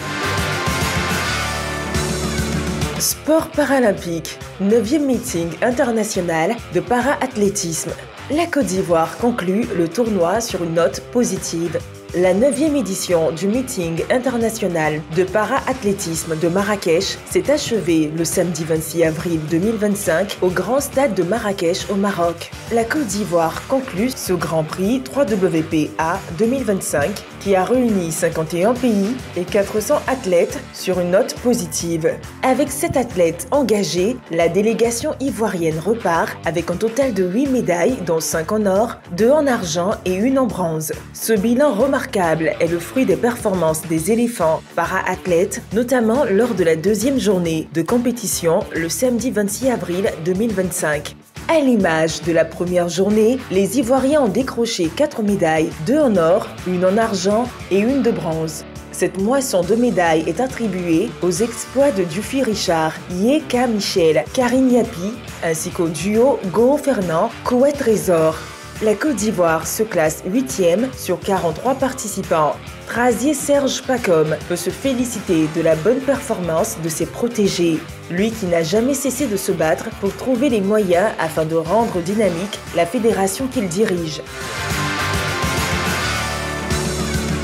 Sport paralympique, 9e meeting international de para-athlétisme. La Côte d'Ivoire conclut le tournoi sur une note positive. La 9e édition du meeting international de para-athlétisme de Marrakech s'est achevée le samedi 26 avril 2025 au Grand Stade de Marrakech au Maroc. La Côte d'Ivoire conclut ce Grand Prix 3WPA 2025 qui a réuni 51 pays et 400 athlètes sur une note positive. Avec 7 athlètes engagés, la délégation ivoirienne repart avec un total de 8 médailles dont 5 en or, 2 en argent et 1 en bronze. Ce bilan remarquable est le fruit des performances des éléphants para-athlètes, notamment lors de la 2e journée de compétition le samedi 26 avril 2025. À l'image de la première journée, les Ivoiriens ont décroché 4 médailles, 2 en or, 1 en argent et 1 de bronze. Cette moisson de médailles est attribuée aux exploits de Dufy Richard, Yeka Michel, Karine Yapi, ainsi qu'au duo Go Fernand, Kouet Trésor. La Côte d'Ivoire se classe 8e sur 43 participants. Trazier Serge Pacom peut se féliciter de la bonne performance de ses protégés. Lui qui n'a jamais cessé de se battre pour trouver les moyens afin de rendre dynamique la fédération qu'il dirige.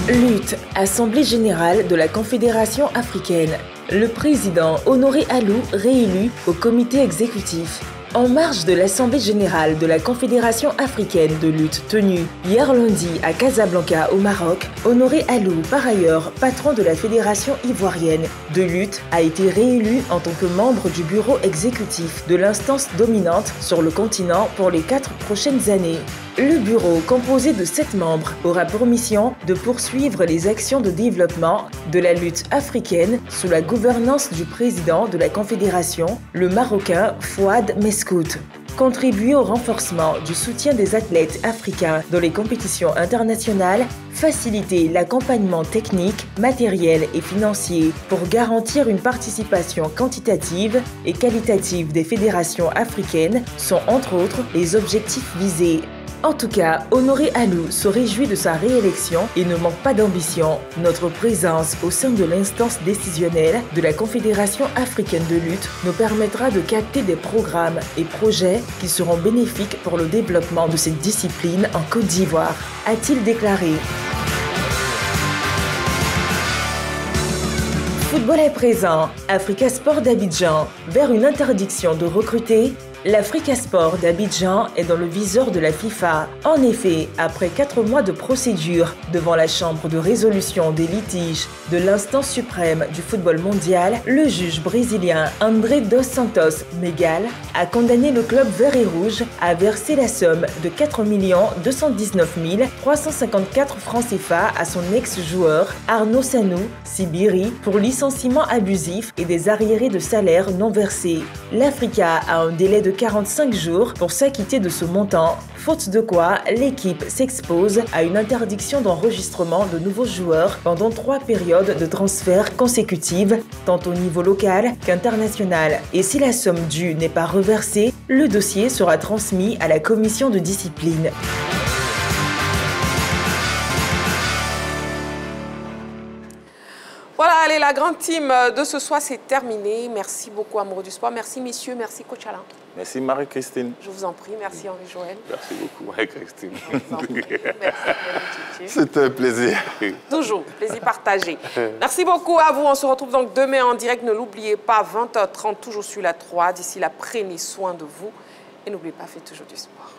Lutte, Assemblée générale de la Confédération africaine. Le président Honoré Alou réélu au comité exécutif. En marge de l'Assemblée générale de la Confédération africaine de lutte tenue hier lundi à Casablanca au Maroc, Honoré Alou, par ailleurs patron de la Fédération ivoirienne de lutte, a été réélu en tant que membre du bureau exécutif de l'instance dominante sur le continent pour les 4 prochaines années. Le bureau, composé de 7 membres, aura pour mission de poursuivre les actions de développement de la lutte africaine sous la gouvernance du président de la Confédération, le Marocain Fouad Mescout. Contribuer au renforcement du soutien des athlètes africains dans les compétitions internationales, faciliter l'accompagnement technique, matériel et financier pour garantir une participation quantitative et qualitative des fédérations africaines sont entre autres les objectifs visés. En tout cas, Honoré Alou se réjouit de sa réélection et ne manque pas d'ambition. Notre présence au sein de l'instance décisionnelle de la Confédération africaine de lutte nous permettra de capter des programmes et projets qui seront bénéfiques pour le développement de cette discipline en Côte d'Ivoire, a-t-il déclaré. Football à présent, Africa Sport d'Abidjan, vers une interdiction de recruter. L'Africa Sport d'Abidjan est dans le viseur de la FIFA. En effet, après 4 mois de procédure devant la Chambre de résolution des litiges de l'instance suprême du football mondial, le juge brésilien André dos Santos Megal a condamné le club vert et rouge à verser la somme de 4 219 354 francs CFA à son ex-joueur Arnaud Sanou Sibiri pour licenciement abusif et des arriérés de salaire non versés. L'Africa a un délai de 45 jours pour s'acquitter de ce montant, faute de quoi l'équipe s'expose à une interdiction d'enregistrement de nouveaux joueurs pendant 3 périodes de transfert consécutives, tant au niveau local qu'international. Et si la somme due n'est pas reversée, le dossier sera transmis à la commission de discipline. Voilà, allez, la grande team de ce soir, c'est terminé. Merci beaucoup, amoureux du sport. Merci, messieurs. Merci, coach Alain. Merci, Marie-Christine. Je vous en prie. Merci, Henri-Joël. Merci beaucoup, Marie-Christine. C'était un plaisir. Toujours, plaisir partagé. Merci beaucoup à vous. On se retrouve donc demain en direct. Ne l'oubliez pas, 20h30, toujours sur la 3. D'ici là, prenez soin de vous. Et n'oubliez pas, faites toujours du sport.